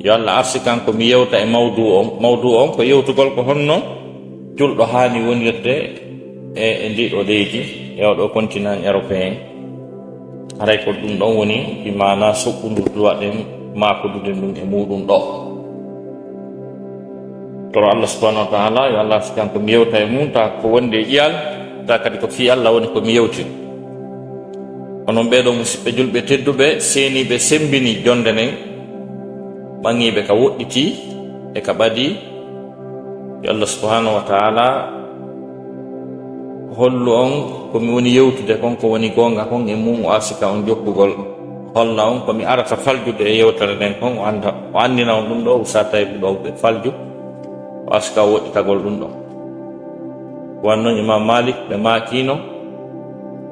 yo Allah arsi kanko mi yewta e mawdu on ko yewtugol ko honno julɗo haani wonirde e ndiɗo leydi e oɗo continent européen. haray ko ɗum ɗon woni imana soɓɓudu waɗen makodude ɗum e muɗum ɗo. toro Allah subhanahu wa ta'ala yo Allah arsi kanko mi yewta e mum ta ko wonde e ƴiyal ta kadi ko fi Allah woni ko mi yewti. onon ɓeɗo musidɓe julɓe tedduɓe seeniɓe sembini jonde nden ɓaŋiɓe ka woɗɗiti e ka ɓadi. yo Allah subhanahu wa ta'ala hollu on komi woni yewtude kon ko woni gonga kon e mum o arsika on jokkugol holla on komi arata faljude e yewtere nden kon o andina on ɗum ɗo usata e ɗo ɓe falju o arsika o woɗɗitagol ɗum ɗo. wannoon Imam Malik ɓe makino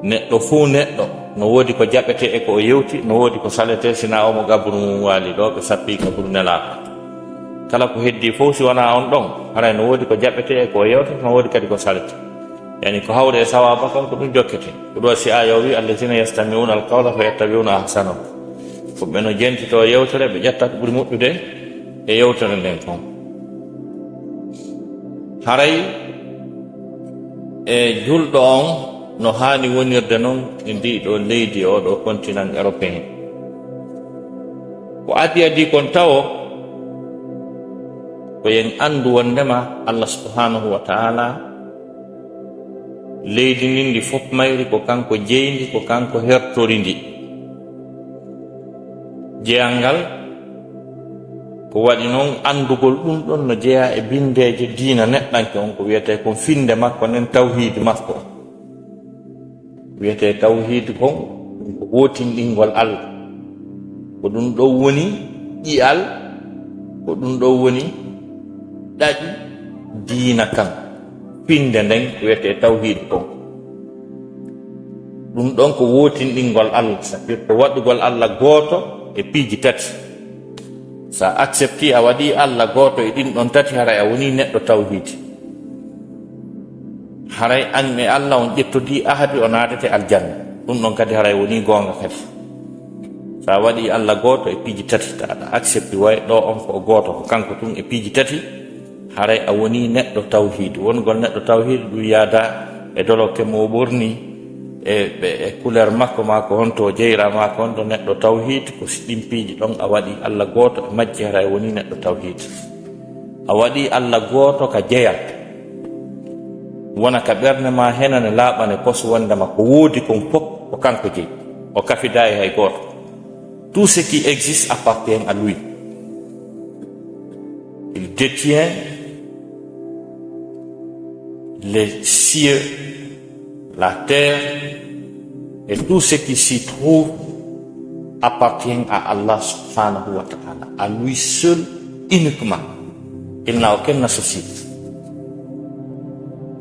neɗɗo fuu neɗɗo no woodi ko jaɓete e ko o yewti, no woodi ko salete sina omo gabru mum waali ɗo ɓe sappi gabru nelaaka. kala ko heddi fof si wona on ɗon haray no woodi ko jaɓete e ko o yewta, no woodi kadi ko salete, yani ko hawre e sawaba kon ko ɗum jokkete. ko ɗo si aya o wi allazina yastami'una alqawla fa yattabi'una ahsanahu, ko ɓe no jentito yewtere ɓe ƴetta ko ɓuri moƴƴude e yewtere nden kon. haray e julɗo on no haani wonirde noon e ndiɗo leydi oɗo continent européen. ko adi kon tawo ko yen andu wondema Allah subhanahu wa ta'ala leydi ndin ndi fof mayri ko kanko jeyndi, ko kanko hertori ndi. jeyal ngal ko waɗi noon andugol ɗum ɗon no jeeya e bindeje diina neɗɗanke on ko wiyete kon finde makko nden tawhid makko wiyete tawhid kon ko wotinɗingol Allah, ko ɗum ɗo woni ƴi'al, ko ɗum ɗo woni ɗaɗi diina kan. finde nden ko wiyete tawhid kon ɗum ɗon ko wotinɗingol Allah, ko waɗugol Allah gooto e piiji tati. sa accepti a waɗi Allah gooto e ɗin ɗon tati haray a woni neɗɗo tawhid. haray an e Allah on ƴettodi ahadi o naatete aljanna, ɗum ɗon kadi haray woni gonga kadi. sa waɗi Allah gooto e piiji tati, ta aɗa accepti way ɗo on ko gooto ko kanko tun e piiji tati, haray a woni neɗɗo tawhid. wongol neɗɗo tawhid ɗum yaada e doloke mo ɓorni e couleur makko ma ko honto jeyra ma ko honto neɗɗo tawhid. ko ɗin piiji ɗon a waɗi Allah gooto e majji haray woni neɗɗo tawhid. a waɗi Allah gooto ka jeyal, wona ka ɓernde ma henane laaɓane kos wondema ko woodi kon fof ko kanko jeyi, o kafida e hay gooto. tout ce qui existe appartient à lui. il détient les cieux, la terre et tout ce qui s'y trouve appartient à Allah subhanahu wa ta'ala, à lui seul uniquement. Il n'a aucun associé.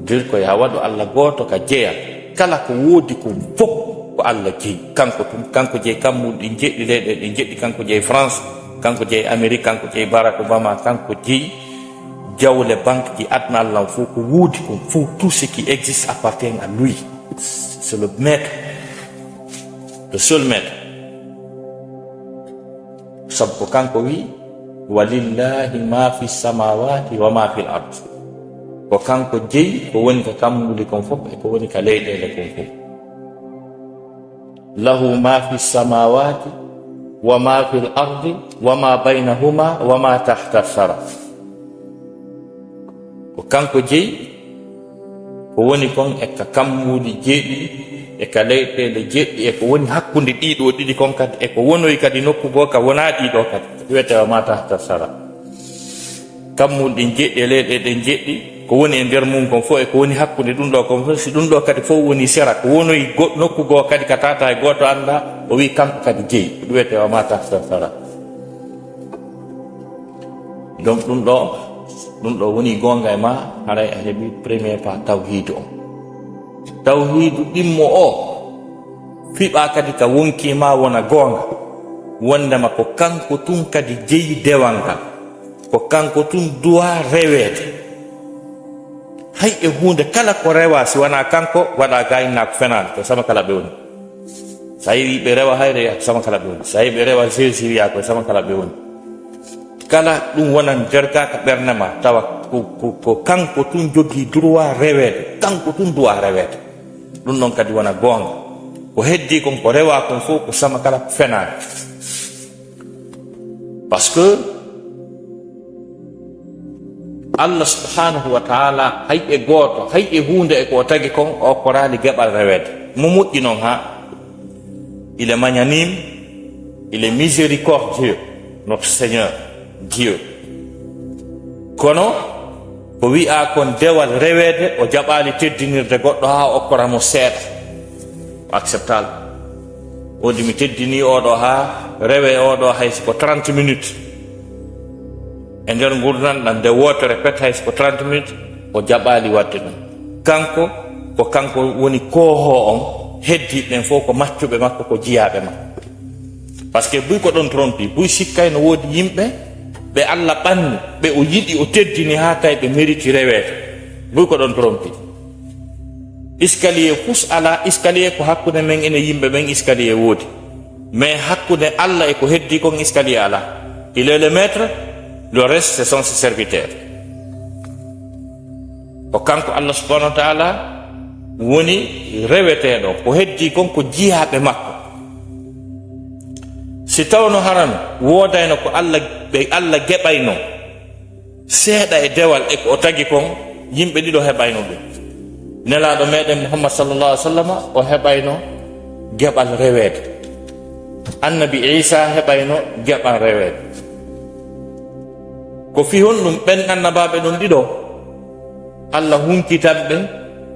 dir ko ya waɗu Allah gooto ka jeya, kala ko woodi ko fof ko Allah jeyi kanko tum, kanko jeyi kammu ɗi jeɗɗi leyɗe ɗi jeɗɗi, kanko jeyi France, kanko jeyi Amérique, kanko jeyi Barack Obama, kanko jeyi jawle banque ji adna Allah fof ko woodi ko fof, tout ce qui existe appartient à lui. c'est le maître, le seul maître. sabu ko kanko wi walillahi ma fi samawati wa ma fi l-ard, ko kanko jeyi ko woni ka kammuɗi kon fof e ko woni ka leyɗele kon fof. lahu ma fi samawati wa ma fi l-ardi wa ma baynahuma wa ma tahta thara, ko kanko jeyi ko woni kon e ka kammuɗi jeeɗiɗi e ka leyɗele jeɗɗi e ko woni hakkunde ɗiɗo ɗiɗi kon kadi e ko wonoyi kadi nokku goo ka wona ɗiɗo kadi wiyete wa ma tahta thara. kammuɗi ɗin jeɗɗi e leyɗele ɗen jeɗɗi ko woni e nder mum kon fof e ko woni hakkunde ɗum ɗo kon fof, si ɗum ɗo kadi fof woni sera, ko wonoyi nokku goo kadi ka tata e goto anda, o wi kanko kadi jeyi, ɗum wiyete wa ma tahta thara. donc ɗum ɗo woni gonga e ma, haray a heeɓi premier pas tawhidu on. tawhidu ɗimmo o fiɓa kadi ka wonkima wona gonga, wondema ko kanko tun kadi jeyi dewal ngal, ko kanko tun duwa rewede. hay e hunde kala ko rewa si wona kanko waɗa gaynako fenade, ko sama kala ɓe woni. sa yi ɓe rewa hayre sama kala ɓe woni, sa yi ɓe rewa jésus wiya ko sama kala ɓe woni. kala ɗum wonan dergaka ɓernde ma tawa ko kanko tun jogii droit rewede, kanko tun duwa rewede. ɗum ɗon kadi wona goonga. ko heddi kon ko rewa kon fof ko sama kala fenaani, par ce que Allah subhanahu wa taala hay e gooto hay e hunde e ko tagi kon o korali geɓal rewede. mo moƴƴi noon ha il est magnanime, il est miséricordieux, notre Seigneur Dieu. kono ko wi'a kon dewal rewede o jaɓali teddinirde goɗɗo ha o okkoramo seeɗa, o acceptal. wodi mi teddini oɗo ha rewe oɗo hayso ko 30 minutes e nder gurdam nde wotere pet hayso ko 30 minutes o jaɓali wadde ɗum. kanko ko kanko woni koho on, heddiɓe fof ko maccuɓe makko, ko jiyaɓe makko. par ce que buy ko ɗon trompi, buy sikkay no woodi yimɓe ɓe Allah ɓanni ɓe o yiɗi o teddini ha tawi ɓe mériti rewede, buy ko ɗon trompi. escalier fus ala, escalier ko hakkude men ene yimɓe ɓen escalier woodi, mais hakkude Allah e ko heddi kon escalier ala. il est le maître, le reste ce sont ses serviteurs. ko kanko Allah subhanahu wa taala woni reweteɗo, ko heddi kon ko jiyaɓe makko. si tawno harano woodayno ko Allah geɓayno seeɗa e dewal e ko o tagi kon, yimɓe ɗiɗo heɓayno ɗum. nelaɗo meɗen Muhammad sallallahu alaihi wasallam o heɓayno geɓal rewede, annabi Isa heɓayno geɓal rewede. ko fi hon ɗum ɓen annabaɓe ɗon ɗiɗo Allah hunkitanɓe,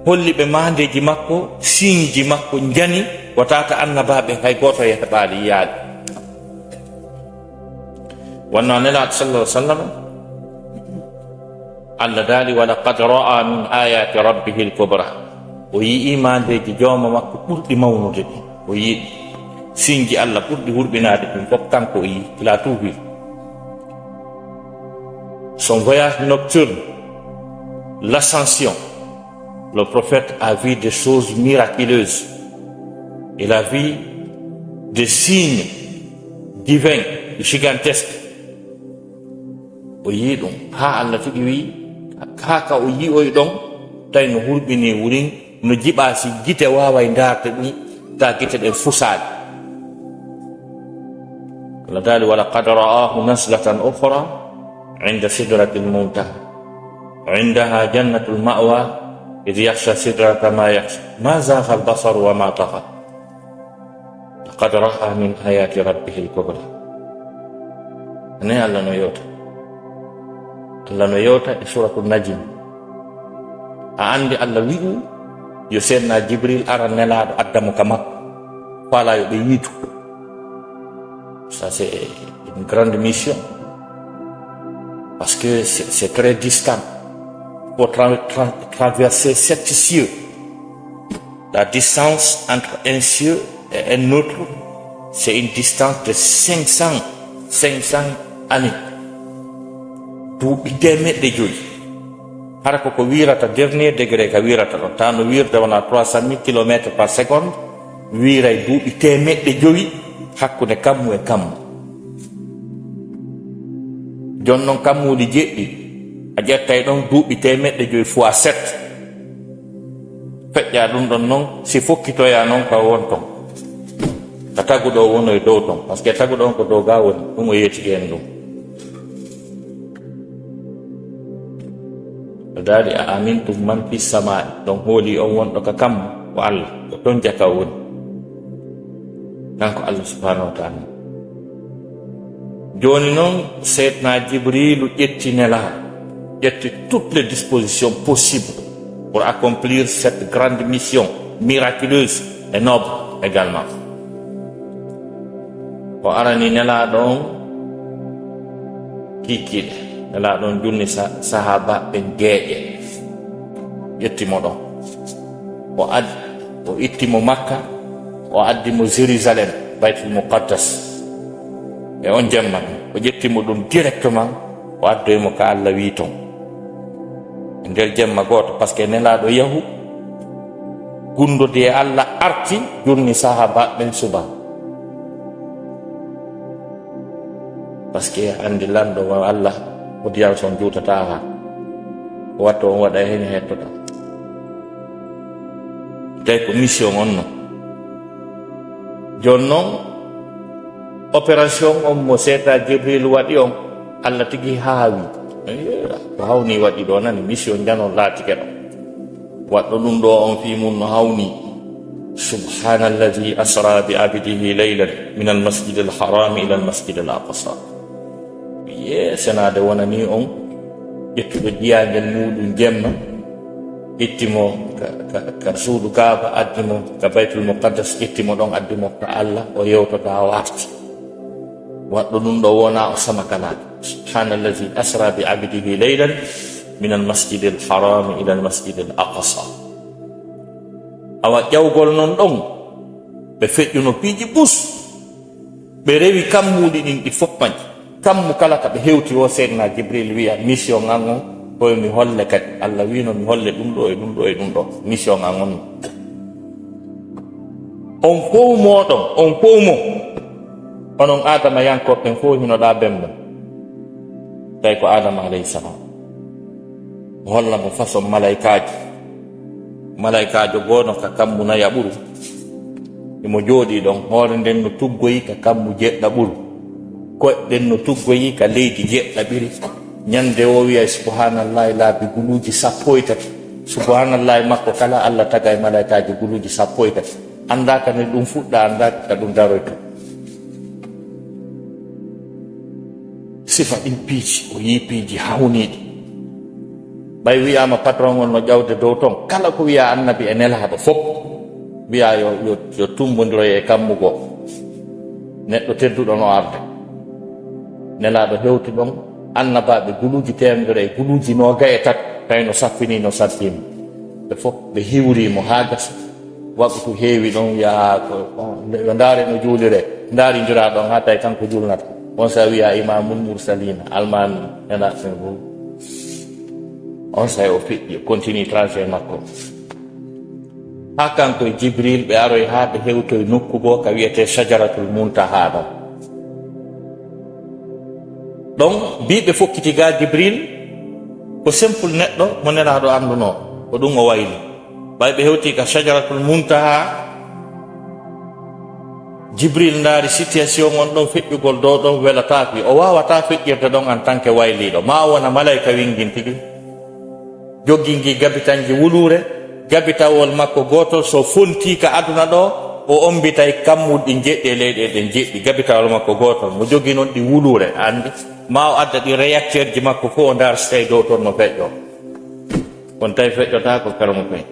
holli ɓe mandeji makko, signji makko jani ko tata annabaɓe hay goto e heɓali yiyaade. wonno nelaɗo sallallahu alaihi wasallam Allah daali wala qad ra'a min ayati rabbihi al-kubra, o yii mandeji jawma makko ɓurɗi mawnude ɗi, o yiiɗi signji Allah ɓurɗi hurɓinade ɗum fof kanko o yii. il a tout vu. son voyage nocturne, l'ascension, le prophète a vu des choses miraculeuses, il a vu des signes divins gigantesques. o yii ɗum ha Allah tigi wi haka o yi'oy ɗon tawi no hurɓini wurin no jiɓa si gite waway darde ɗum ta gite ɗen fusaade. Allah daali wala qad ra'ahu naslatan ukhra inda sidratil muntaha indaha jannatul ma'wa idh yakhsha sidrata ma yakhsha ma zagha al-basar wa ma tagha laqad ra'a min ayati rabbih al-kubra. ne Allah no yota, Allah no yewta e suratul najm. a andi Allah wi'u yo seydna Jibril ara nelaɗo addamo ka makko fala yo ɓe yiitu. ça c'est une grande mission parce que c'est très distant. Pour traverser 7 cieux, la distance entre un cieux et un autre, c'est une distance de 500 années. duuɓi temeɗɗe joyi. hara koko wirata dernier degré ka wirata ɗon, ta no wirde wona 300 000 km par seconde, wiray duuɓi temeɗɗe joyi hakkude kammu e kammu. jon noon kammuɗi jeɗɗi a ƴettay ɗon duuɓi temeɗɗe joyi fois 7 feƴƴa ɗum ɗon noon si fokkitoya noon ka won ton ka taguɗo wonoye dow ton, par ce que taguɗo on ko dow ga woni ɗum o yeeti en ɗum. daali a amintum man fi samai, ɗon hooli on wonɗo ka kammu ko Allah, ko ɗon jaka woni kanko Allah subhanahu wa taala. joni noon seydna Jibrilu ƴetti nelaɗo, ƴetti toutes les dispositions possibles pour accomplir cette grande mission miraculeuse et noble également. o arani nelaɗo on kikkiɗe, nelaɗo on junni sahaba ɓen geeƴe, ƴettimo ɗon o ittimo Makka, o addimo Jérusalem, Baytul Muqaddas, e on jemma o ƴettimo ɗum directement o addoymo ka Allah wi ton e nder jemma goto, par ce que nelaɗo yahu gundude e Allah arti junni sahaba ɓen suba. paske andi lando wa Allah o diyal son jutata ha watto on waɗa hen hettoɗa tawi ko mission on non joni noon opération on mo seeta Jibril waɗi on Allah tigi haawi ko hawni waɗi ɗo nani mission janon laatike ɗo waɗɗo ɗum ɗo on fi mum no hawni subhanalladhi asra bi abdihi laylan min almasjid alharam ila almasjid alaqsa senade wonani on ƴettuɗo jiyangel muɗum jemma ittimo ka suudu kaaba addimo ka baytul muqaddas ittimo ɗon addimo ka Allah o yewtoda warti waɗɗo ɗum ɗo wona o samakalaade subhanalladhi asra bi abdihi laylan min almasjid alharam ila almasjid alaqsa awa ƴawgol non ɗon ɓe feƴƴuno piiji ɓus ɓe rewi kammuɗi ɗin ɗi foppañ kammu kala ka ɓe hewti o seydna Jibril wiya mission an on koye mi holle kadi Allah wino mi holle ɗum ɗo e ɗum ɗo e ɗum ɗo mission an on on fof moɗon on fof mo onon adama yankoɓɓen fof hinoɗa bemmo tawi ko adama alayhi salam holla mo façon malaikajo gono ka kammu naya ɓuru imo jooɗi ɗon hoore nden no tuggoyi ka kammu jeɗɗa ɓuru koɗɗen no tuggoyi ka leydi jeɗɗaɓiri ñande o wiya subhanallahi laabi guluji 13 subhanallahi makko kala Allah taga e malaikaji guluji 13 andaka ne ɗum fuɗɗa andaka ka ɗum daroyto sifa ɗin piiji o yi piiji hawniɗi ɓay wiyama patron on no ƴawde dow ton kala ko wiya annabi e nelaɗo fof wiya yo tumbodiroy e kammugo neɗɗo tedduɗo no arde nelaɗo hewti ɗon annabaɓe guluji temedere e guluji noga e tat tawi no saffini no saddima ɓe fof ɓe hiwrimo ha gasa waɓɓutu heewi ɗon yaha yo ndaare no juulire ndaarindira ɗon ha tawi kanko julnata on sa wiya imamul mursalina almami nelaɗo on sa o fiƴƴi continue trajet makko ha kanko e Jibril ɓe aroy ha ɓe hewtoy nokku goo ka wiyete shajaratul muntaha ɗon ɗon mbiɓe fokkiti ga Jibril ko simple neɗɗo mo nelaɗo anduno ko ɗum o wayli ɓay ɓe hewti ka shajaratul muntaha Jibril ndaari situation on ɗon feƴƴugol dow ɗon welataki o wawata feƴƴirde ɗon en tant que wayliɗo ma wona malayka wingin tigi joggingi gabitanji wulure gabitawol makko gotol so fonti ka aduna ɗo o ombitay kammuɗi jeɗɗi e leyɗe ɗen jeɗɗi gabitawol makko gotol mo jogi noon ɗi wulure andi ma o adda ɗi réacteur ji makko fof o ndar so tawi dow toon no feƴƴo kono tawi feƴƴotako karamo koy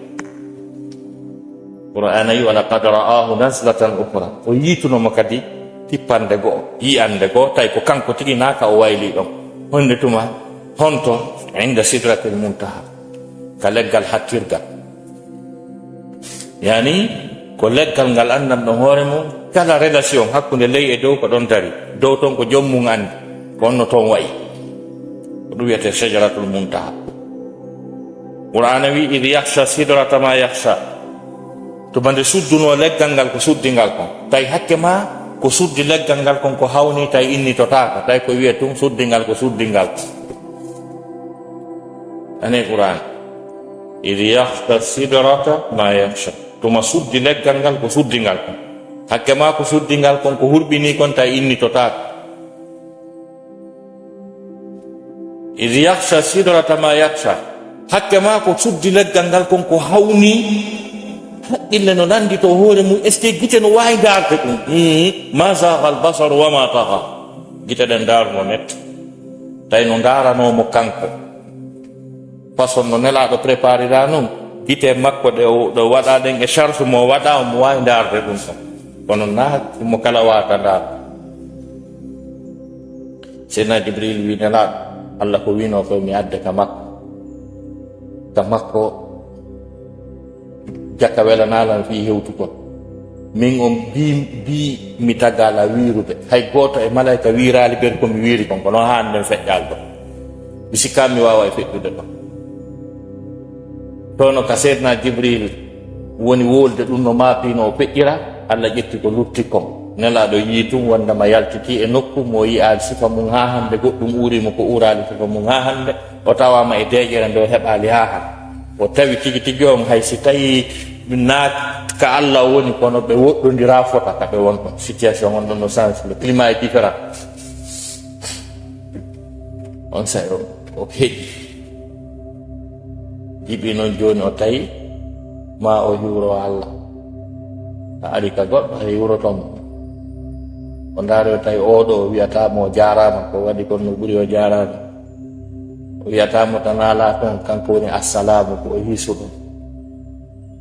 qur'ana yi walaqad ra'ahu nazlatan ukhra o yiitunomo kadi tippande goo yiyande goo tawi ko kanko tigi naka o wayli ɗon honde tuma honto inda sidratil muntaha ka leggal hattirgal yani ko leggal ngal andanɗo hoore mum kala relation hakkude ley e dow ko ɗon dari dow toon ko jommum andi ko onno toon wayi ko ɗum wiyete shajaratul muntaha qur'ana wi id yahsha sidrata ma yahsha to bande sudduno leggal ngal ko suddingal kon tawi hakke ma ko suddi leggal ngal kon ko hawni tawi innitotaka tawi ko wiye tum suddingal ko suddingal ane qur'an id yahsha sidrata ma yahsha tuma suddi leggal ngal ko suddingal kon hakke ma ko suddingal kon ko hurɓini kon tawi innitotaka id yahsha sidrata ma yahsha hakke ma ko suddi leggal ngal kon ko hawni haqqille no nandi to hoore mum est ce que gite no wawi darde ɗum ma zaha al basaru wa ma taha gite ɗen daruno neɗɗo tawi no daranomo kanko façon no nelaɗo préparira noon gite makko ɗo waɗa ɗen e charge mo waɗa omo wawi darde ɗum kon kono na mo kala wata dar seydna Jibril wi nelaɗo Allah ko wino ko mi adde ka makko jakka welanalan fi hewtu kon min on bi mi tagala wirude hay goto e malayka wirali ɓen komi wiri kon kono handen feƴƴal ɗo mi sikka mi wawa e feƴƴude ɗon tono ka seydna Jibril woni wolde ɗum no mapino o feƴƴira Allah ƴetti ko lutti kon nelaɗo yi tum wondema yaltiti e nokku mo yi'aade sifa mum ha hande goɗɗum urimo ko uraali sifa mum ha hande o tawama e deƴere nde o heɓali ha hande o tawi tigi tigi on hay si tawi naat ka Allah woni kono ɓe woɗɗodira fota ka ɓe wonɗon situation on ɗon no change le climat est différent on say o heƴi yiɓi noon joni o tawi ma o hiwro Allah a ari ka goɗɗo hay wurtomo o ndaari o tawi oɗo o wiyatamo o jarama ko waɗi kon no ɓuuri o jarama o wiyatamo tan ala toon kanko woni assalamu ko o hiisuɗo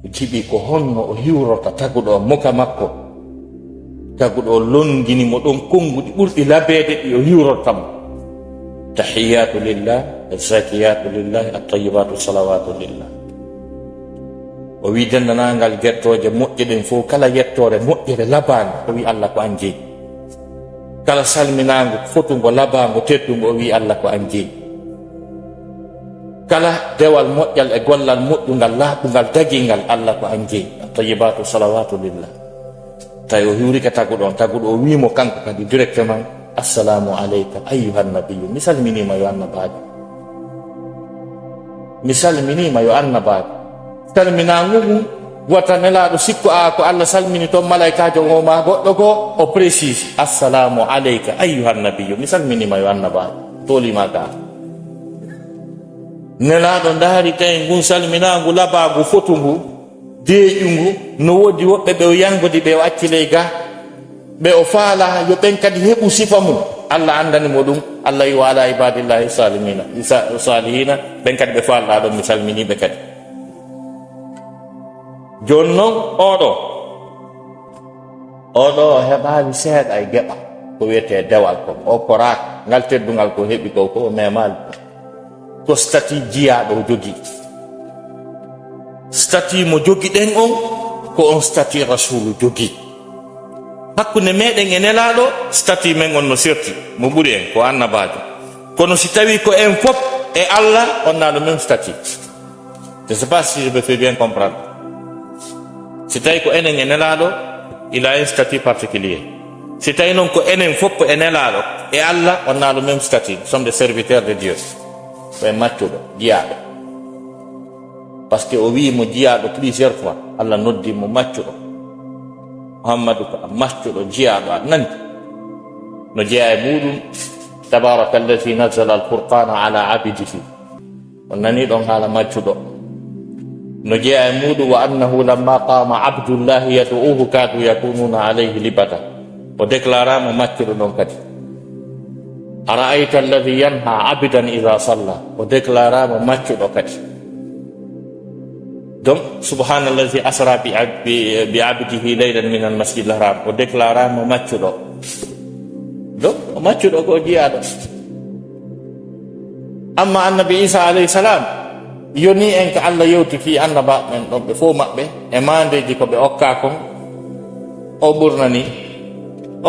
o jiɓi ko honno o hiwrota taguɗo o moka makko taguɗo o longini mo ɗon konnguɗi ɓurɗi labede ɗi o hiwrotamo tahiyatu lillah azakiyatu lillah attayibatu salawatu lillah o wi dendanangal gettoje moƴƴe ɗen fof kala yettore moƴƴere labango o wi Allah ko an jeeyi kala salminago fotugo labango teddugo o wi Allah ko an jeeyi kala dewal moƴƴal e gollal moƴƴugal laaɓugal dagingal Allah ko an jeeyi attayibatu salawatu lillah tawi o hiwrika taguɗo on taguɗo o wimo kanko kadi directement assalamu aleyka ayyuhan nabiyyu mi salminima yo annabajo mi salminima yo annabajo salminagu mum wata nelaɗo sikku ko Allah salmini toon malaikajo o ma goɗɗo ko o précise assalamu aleyka ayyuhan nabiyyu mi salminima yo annabajo tolima ga nelaɗo ndaari tawi ngun salminagu labagu fotugu deeƴugu no wodi woɓɓe ɓe o yangodi ɓe o acciley ga ɓe o faala yo ɓen kadi heɓu sifa mum Allah andanimo ɗum Allah yi wa ala ibadillahi salihina ɓen kadi ɓe faalɗa ɗon mi salminiɓe kadi joni noon oɗo o heɓali seeɗa e geɓa ko wiyete dewal ko o koraka ngal teddugal ko heɓi ko o memali ko stati jiyaɗo o jogui stati mo jogui ɗen on ko on stati rasulu jogui hakkude meɗen e nelaɗo stati men on no serti mo ɓuuri en ko annabajo kono si tawi ko en fof e Allah on na le même statut je ne sais pas si je me fais bien comprendre si tawi ko enen e nelaɗo il a un statut particulier si tawi noon ko enen fof e nelaɗo e Allah on na le même statut nous sommes des serviteurs de Dieu ko e maccuɗo jiyaɗo par ce que o wi mo jiyaɗo plusieurs fois Allah noddi mo maccuɗo Muhammadu ko maccuɗo jiyaɗo a nani no jeeya e muɗum tabaraka alladi nazala alfurqana ala abidihi on nani ɗon haala maccuɗo no jeeya e muɗum wa annahu lamma qama abdullahi yadu'uhu kadu yakununa alayhi libata o déclarama maccuɗo ɗon kadi ara'ayta alladi yanha abidan ida salla o déclarama maccuɗo kadi donc subhanallazi asra bi abdihi laylan min almasjid alharam o déclarama maccuɗo donc o maccuɗo ko jiyaɗo amma annabi isa alayhi salam yoni en ko Allah yewti fi annaba men ɗon ɓe fof maɓɓe e mandeji ko ɓe okka kon o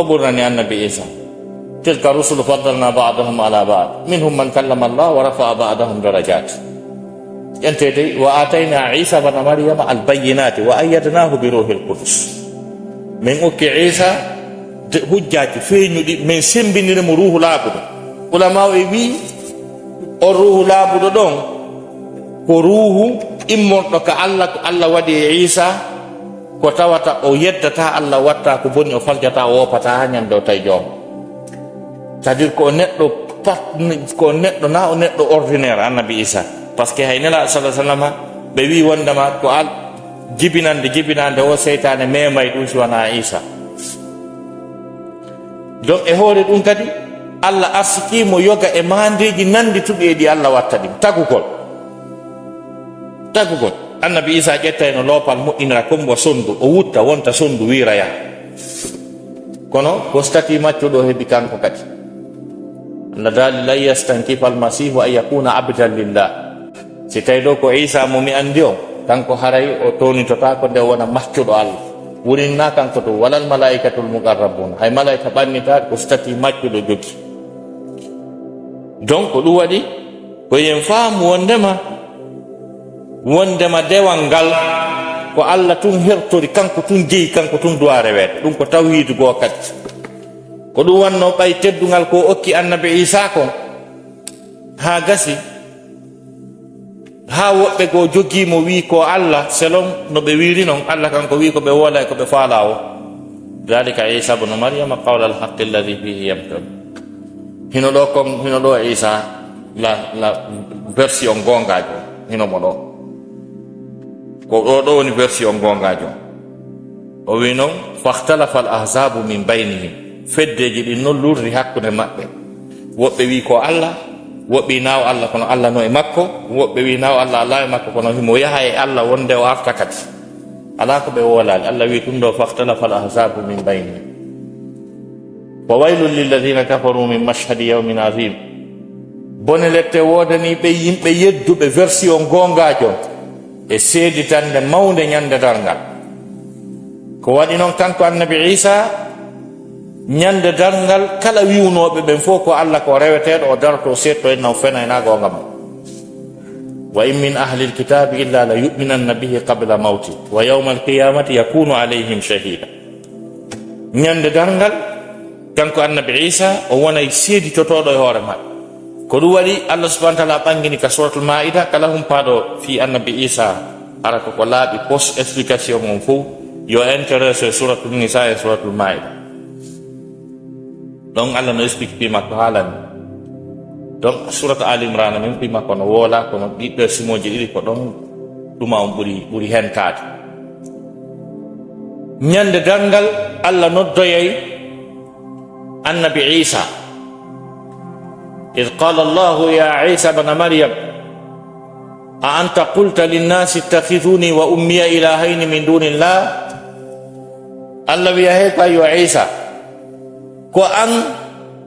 ɓurnani annabi isa tilka rusulu faddalna ba'dahum ala ba'd minhum man kallama Allah wa rafa'a ba'dahum darajat yantede wa atayna isa bana maryama albayinati wa ayyadnahu bi ruhil qudus min okki isa hujjaji feeñuɗi min sembinirimo ruhu laaɓuɗo ulama e wi o ruhu laaɓuɗo ɗon ko ruhu immorɗo ka Allah ko Allah waɗi e isa ko tawata o yeddata Allah watta ko boni o faljata o wopata ha ñande o tawi joom c'est à dire ko neɗɗo ko neɗɗo na o neɗɗo ordinaire annabi isa par ce que hay nelaɗo sallah sallam ɓe wi wondema ko al jibinande o seytane memay ɗum si wona isa donc e hoore ɗum kadi Allah arsikimo yoga e mandeji nandituɗi e ɗi Allah watta ɗim tagugol annabi isa ƴetta no loopal moƴƴinira comme mo sondu o wutta wonta sondu wiraya kono ko stati maccuɗo heeɓi kanko kadi Allah daali lan yastankifa almasihu an yakuna abdan lillah si tawi ɗo ko isa mo mi andi o kanko haray o tonitota ko nde wona maccuɗo Allah wurinna kanko to walal malaikatul muqarrabun hay malaika ɓannita ko stati maccuɗo jogi donc ɗum waɗi ko yen faamu wondema dewal ngal ko Allah tun hertori kanko tun jeyi kanko tun duwa rewede ɗum ko tawhidu goo kadi ko ɗum wanno ɓay teddungal ko okki annabi Isa kon ha gasi ha woɓɓe goo joggimo wi ko Allah selon no ɓe wiri noon Allah kanko wi ko ɓe woola e ko ɓe faala o dalika Isa bnu maryama qawla alhaqi alladi fihi yamtarun hino ɗo kon hino ɗo Isa la version gongajo hino mo ɗo ko ɗo woni version gongajo o wi noon fahtalafa al ahzabu min baynihim feddeji ɗin noon lurri hakkude maɓɓe woɓɓe wi ko Allah woɓɓe naw Allah kono Allah no e makko woɓɓe wi naw Allah ala e makko kono himo yaha e Allah wonde o arta kadi ala ko ɓe wolali Allah wi ɗum ɗo fahtalafa al ahzabu min baynihim wa waylun lilladina kafaru min mashhadi yawmin azim bone lette wodani ɓe yimɓe yedduɓe version gongajo e seeditande mawde ñande darngal ko waɗi noon kanko annabi Isa ñande darngal kala wiwnoɓe ɓen fof ko Allah ko reweteɗo o daroto setto en naw fena ena gonga mo wa in min ahli lkitabi illa la yuminanna bihi qabla mawti wa yawma alqiyamati yakunu alayhim shahida ñande darngal kanko annabi Isa o wonay seeditotoɗo e hoore maɓɓe ko ɗum waɗi Allah subhanahu wa ta'ala ɓangini ka suratul maida kala humpaɗo fi annabi Isa ara ko laaɓi post explication on fof yo intéressé suratul nisa e suratul maida donc Allah no explique pi makko haalani donc surat ali imran min pi makko no woola kono ɓiɓɓe simoji ɗiɗi ko ɗon ɗuma on ɓuri hentade ñande darngal Allah noddoyay annabi Isa إذ قال الله يا عيسى بن مريم أأنت قلت للناس اتخذوني وأمي إلهين من دون الله الله ويهيك أيها عيسى ko an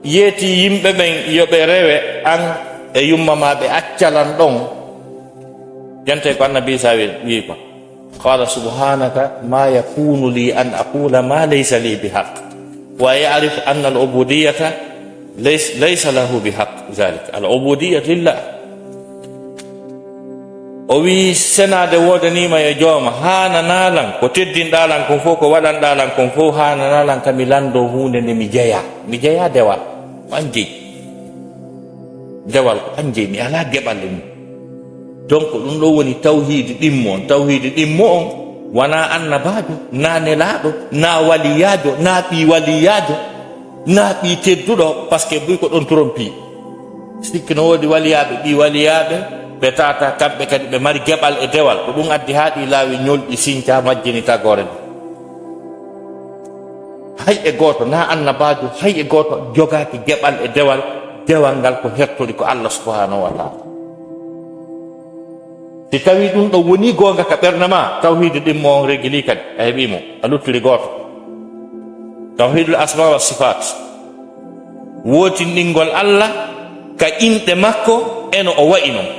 yeeti yimɓe ɓen yoɓe rewe an e yummama ɓe accalan ɗon jante ko annabi Isa wi ko qala subhanaka ma yakunu li an aqula ma laysa li bihaq wa ya'rifu anna al ubudiyata laysa lahu bihaq zalik al ubudiyatu lillah o wi senade wodanima e jooma hananalan ko teddinɗalan kon fof ko waɗanɗalan kon fof hananalan kami lando hunde nde mi jeeya dewal ko an jeeyi dewal ko an jeeyi mi ala geɓalle mum donc ɗum ɗo woni tawhidi ɗimmo on wona annabajo na nelaɗo na waliyajo na ɓi waliyajo na ɓi tedduɗo par ce que buy ko ɗon trompi sikki no wodi waliyaɓe ɓi waliyaɓe ɓe tata kamɓe kadi ɓe mari geɓal e dewal ko ɗum addi ha ɗi laawi ñolɗi sinca majjini tagore nde hay e goto na annabajo hay e goto jogaki geɓal e dewal ngal ko hertori ko Allah subhanahu wa ta'ala si tawi ɗum ɗo woni gonga ka ɓernde ma tawhide ɗimmo on regili kadi a heeɓimo a luttiri goto tawhidul asma wa sifat wotinɗingol Allah ka inɗe makko eno o wayi non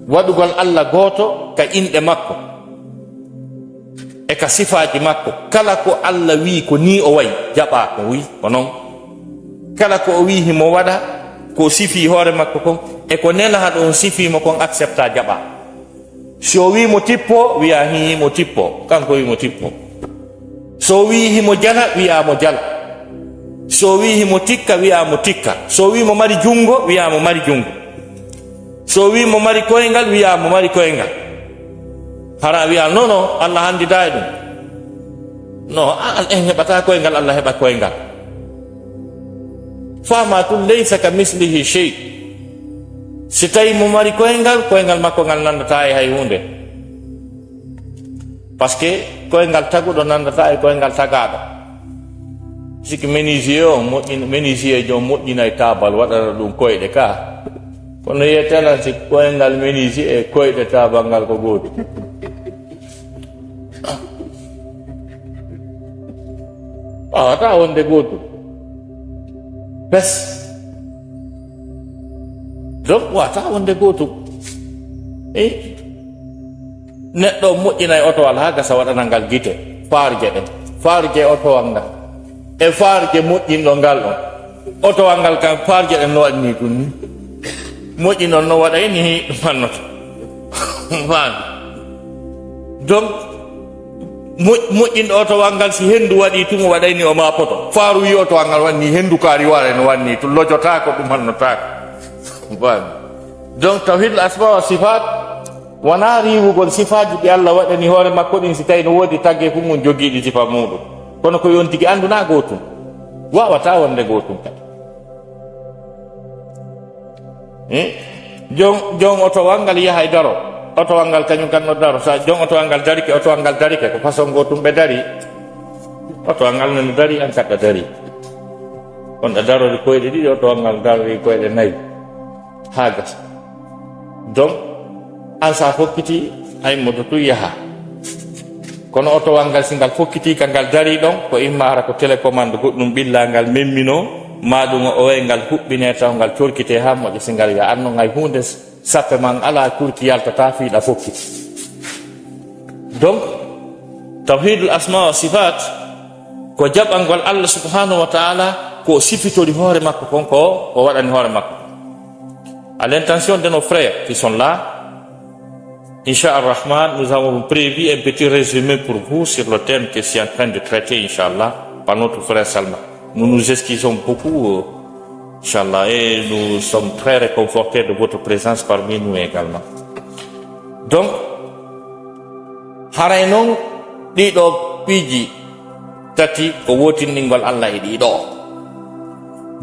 waɗugol Allah goto ka inɗe makko e ka sifaji makko kala ko Allah wi ko ni o wayi jaɓa ko wi ko noon kala ko o wi himo waɗa ko sifi hoore makko kon e ko nela ɗon sifimo kon accepta jaɓa so wi mo tippo wiya himo tippo kanko wi mo tippo so wi himo jala wiya mo jala so wi himo tikka wiya mo tikka so wi mo mari jungo wiya mo mari jungo so wi mo mari koyngal wiya mo mari koyngal hara wiya non Allah handida e ɗum non en heɓata koyngal Allah heɓa koyngal fama tun laysa ka mislihi shay si tawi mo mari koyngal makko ngal nandata e hay hunde par ce que koyngal taguɗo nandata e koyngal tagaɗo siki menuisier o menuisier jo moƴƴina e tabal waɗata ɗum koyɗe ka kono yettelan si koyngal menuisier e koyɗe tabal ngal ko gooti wawata wonde gotum bes donc wawata wonde gotum neɗɗo moƴƴina e otowal ha gasa waɗana ngal guite farje ɗe farje otowal ngal e farje moƴƴinɗo ngal on otowal ngal kam farje ɗen no waɗini ɗum ni moƴƴi noon no waɗay ni ɗum annoto faami donc moƴƴinɗo otowal ngal si hendu waɗi tumo waɗayni o mapoto faaru wi otowal ngal wanni hendu kaari ware no wanni to lojotako ɗum hannotako bani donc tawhidul asma wa sifat wona riwugol sifaji ɗi Allah waɗani hoore makko ɗin si tawi no woodi tagge fu mum jogiiɗi sifa muɗum kono ko yon tigi anduna gotum wawata wonde gotum kadi jon otowal ngal yahay daro otowal ngal kañum kan no daro sa jon otowal ngal darike ko façon gotum ɓe dari otowal ngal nano dari an kaɗɗa dari on ɗa darori koyɗe ɗiɗi otowal ngal darori koyɗe nayyi ha gasa donc an sa fokkiti hay moto tu yaha kono otowal ngal si ngal fokkiti ka ngal dari ɗon ko immara ko télécommande goɗɗum ɓilla ngal memmino maɗum o way ngal huɓɓine taw ngal corkite ha moƴƴa si ngal ya anno ngay hunde sappe man ala kurki yaltata fiiɗa fokkiti donc tawhidul asma wa sifat ko jaɓangol Allah subhanahu wa ta'ala ko sifitori hoore makko konko ko waɗani hoore makko à l'intention de nos frères qui sont là. Inch'Allah, nous avons prévu un petit résumé pour vous sur le thème que je suis en train de traiter, Inch'Allah, par notre frère Salma. Nous nous excusons beaucoup, Inch'Allah, et nous sommes très réconfortés de votre présence parmi nous également. Donc, harainon ɗiɗo piiji tati ko wotinɗingol Allah e ɗiɗo.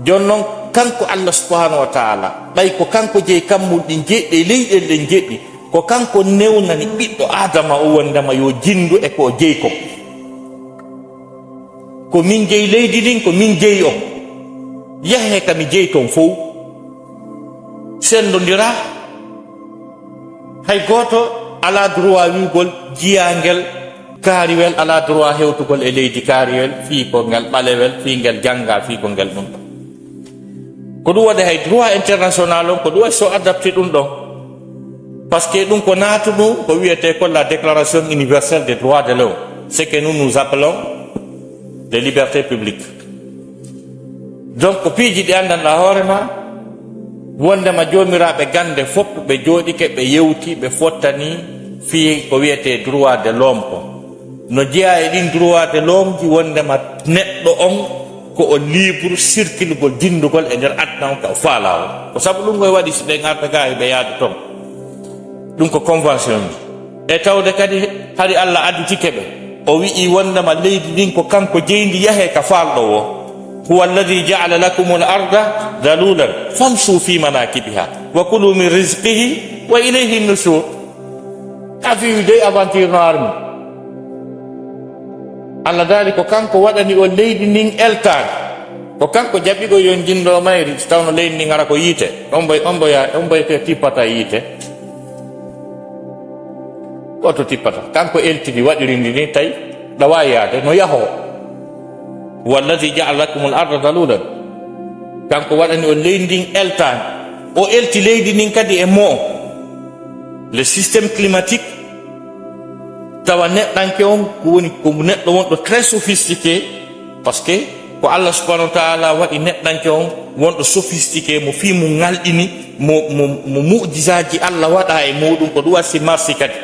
Jonnon kanko Allah subhanahu wa ta'ala ɓay ko kanko jeyi kammul ɗi jeɗɗe leyɗel ɗen jeɗɗi ko kanko newnani ɓiɗɗo adama o wondema yo jindu e ko jeyi ko min jeyi leydi ndin ko min jeyi on yahe kami jeyi ton fof sendodira hay goto ala droit wigol jiyangel kaariwel ala droit hewtugol e leydi kaariwel fii ko ngel ɓalewel fii ngel janga fii ko ngel ɗum ɗon ko ɗum waɗi hay droit international on ko ɗum waɗi so adapté ɗum ɗon par ce que ɗum ko naatu ɗum ko wiyete ko la déclaration universelle des droits de l'homme ce que nous appelons les libertés publiques donc ko piiji ɗi andanɗa hoorema wondema jomiraɓe gande fof ɓe jooɗike ɓe yewti ɓe fottani fii ko wiyete droit de l'homme ko no jeeya e ɗin droit de l'homme ji wondema neɗɗo on ko o libre circulugol dindugol e nder adna on ka o faalawol ko sabu ɗum koye waɗi so ɗen arta ga ɓe yaade toon ɗum ko convention ji e tawde kadi hari Allah additike ɓe o wi'i wondema leydi ndin ko kanko jeyndi yahe ka faalɗo o huwa alladi jaala lakum al arda dalulan famshu fi manakibiha wa kulu min rizqihi wa ilayhi nushur a fiwi dey aventure no armi Allah daali ko kanko waɗani o leydi ndin eltade ko kanko jaɓigo yon jindo mayri so tawno leydi ndin ara ko yiite on boyete tippata yiite goto tippata kanko eltidi waɗirindi ni tawi ɗawa yaade no yaho walladi jaala lakum al arda dalulan kanko waɗani o leydi ndin eltade o elti leydi ndin kadi e mo le systéme climatique tawa neɗɗanke on ko woni ko neɗɗo wonɗo très sophistiqué par ce que ko Allah subhanahu wa ta'ala waɗi neɗɗanke on wonɗo sophistiqué mo fi mo ngalɗini mo mu'jisaji Allah waɗa e muɗum ko ɗum wasi marsi kadi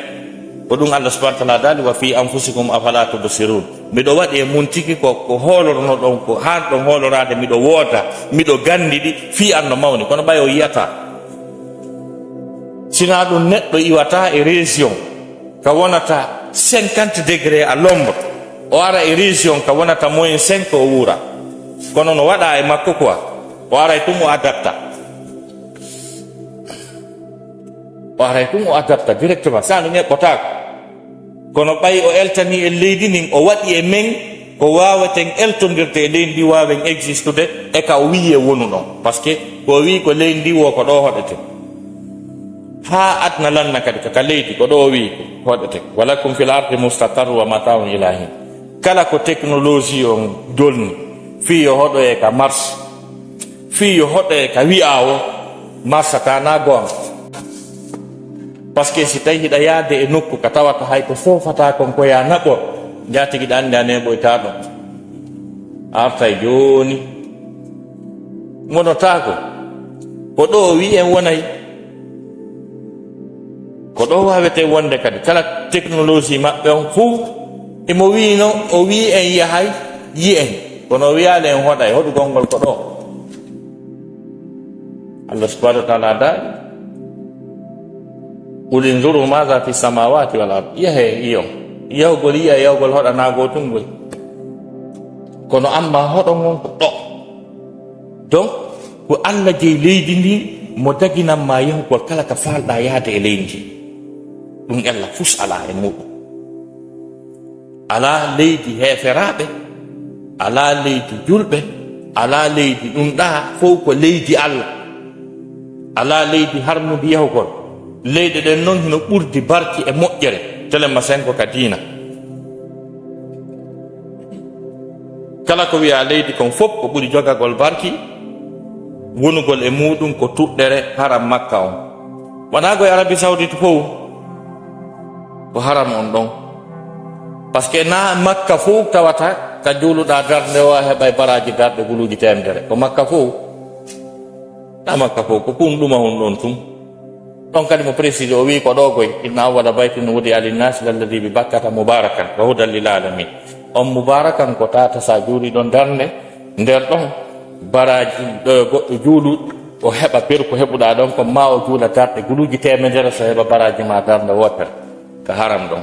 ko ɗum Allah subhanahu wa ta'ala dali wa fi anfusikum afala tubsirun miɗo waɗi e mun tigi ko hoolorno ɗon ko hanɗon hoolorade miɗo wooda miɗo gandi ɗi fi anno mawni kono ɓay o yiyata sina ɗum neɗɗo iwata e région ka wonata 50 degré à l'ombre o ara e région ka wonata moins 5 o wuura kono no waɗa e makko quoi o aray tum o adapta directement sa no neɓɓotako kono ɓay o eltani e leydi ndin o waɗi e men ko wawaten eltodirde e leydi ndi wawen existude e ka o wi e wonu ɗon par ce que ko wi ko leydi ndi wo ko ɗo hoɗete ha adna lanna kadi kaka leydi ko ɗo wi ko hoɗete walakum fil ardi mustaqarru wa mata'un ila hin kala ko technologie on dolni fi yo hoɗo e ka mars fi yo hoɗo e ka wi'a o marsata na gonga par ce que si tawi hiɗa yaade e nokku ka tawata hay ko fofata kon ko ya naɓo jatigiɗa andi a neɓoyta ɗon arta joni monotako ko ɗo wi en wonay ko ɗo wawete wonde kadi kala technologie maɓɓe on fuu emo wino o wi en yahay yi en kono wiyale en hoɗay hoɗu gongol ko ɗo Allah subhanahu wa ta'ala daɗi qul inzuru maza fi samawati wal ard yahe iyo yawgol yiya yawgol hoɗanago tungol kono amma hoɗon on ko ɗo donc ko Allah jeyi leydi ndi mo daginanma yahugol kala ka falɗa yahde e leydi ndi ɗum ella fus ala e muɗum ala leydi heferaɓe ala leydi julɓe ala leydi ɗum ɗa fof ko leydi Allah ala leydi harnude yahugol leyɗe ɗen noon hino ɓurdi barki e moƴƴere telema senko ka diina kala ko wiya leydi kon fof ko ɓuri jogagol barki wonugol e muɗum ko tuɗɗere haram makka on wona goye Arabie Saoudite fof ko haram on ɗon par ce que na makka fof tawata ka juuluɗa darde o heɓa baraji darɗe guluji temedere ko makka fof na makka fof ko kun ɗuma hun ɗon tum ɗon kadi mo précise o wi ko ɗo goy inna awwala baytin wudi'a linnasi lalladi bi bakkata mubarakan wa hudan lil alamin on mubarakan ko tata sa juuli ɗon darde nder ɗon baraji goɗɗo juulu o heɓa ber ko heɓuɗa ɗon ko ma o juula darɗe guluji temedere so heɓa baraji ma darde wotere ko haram ɗon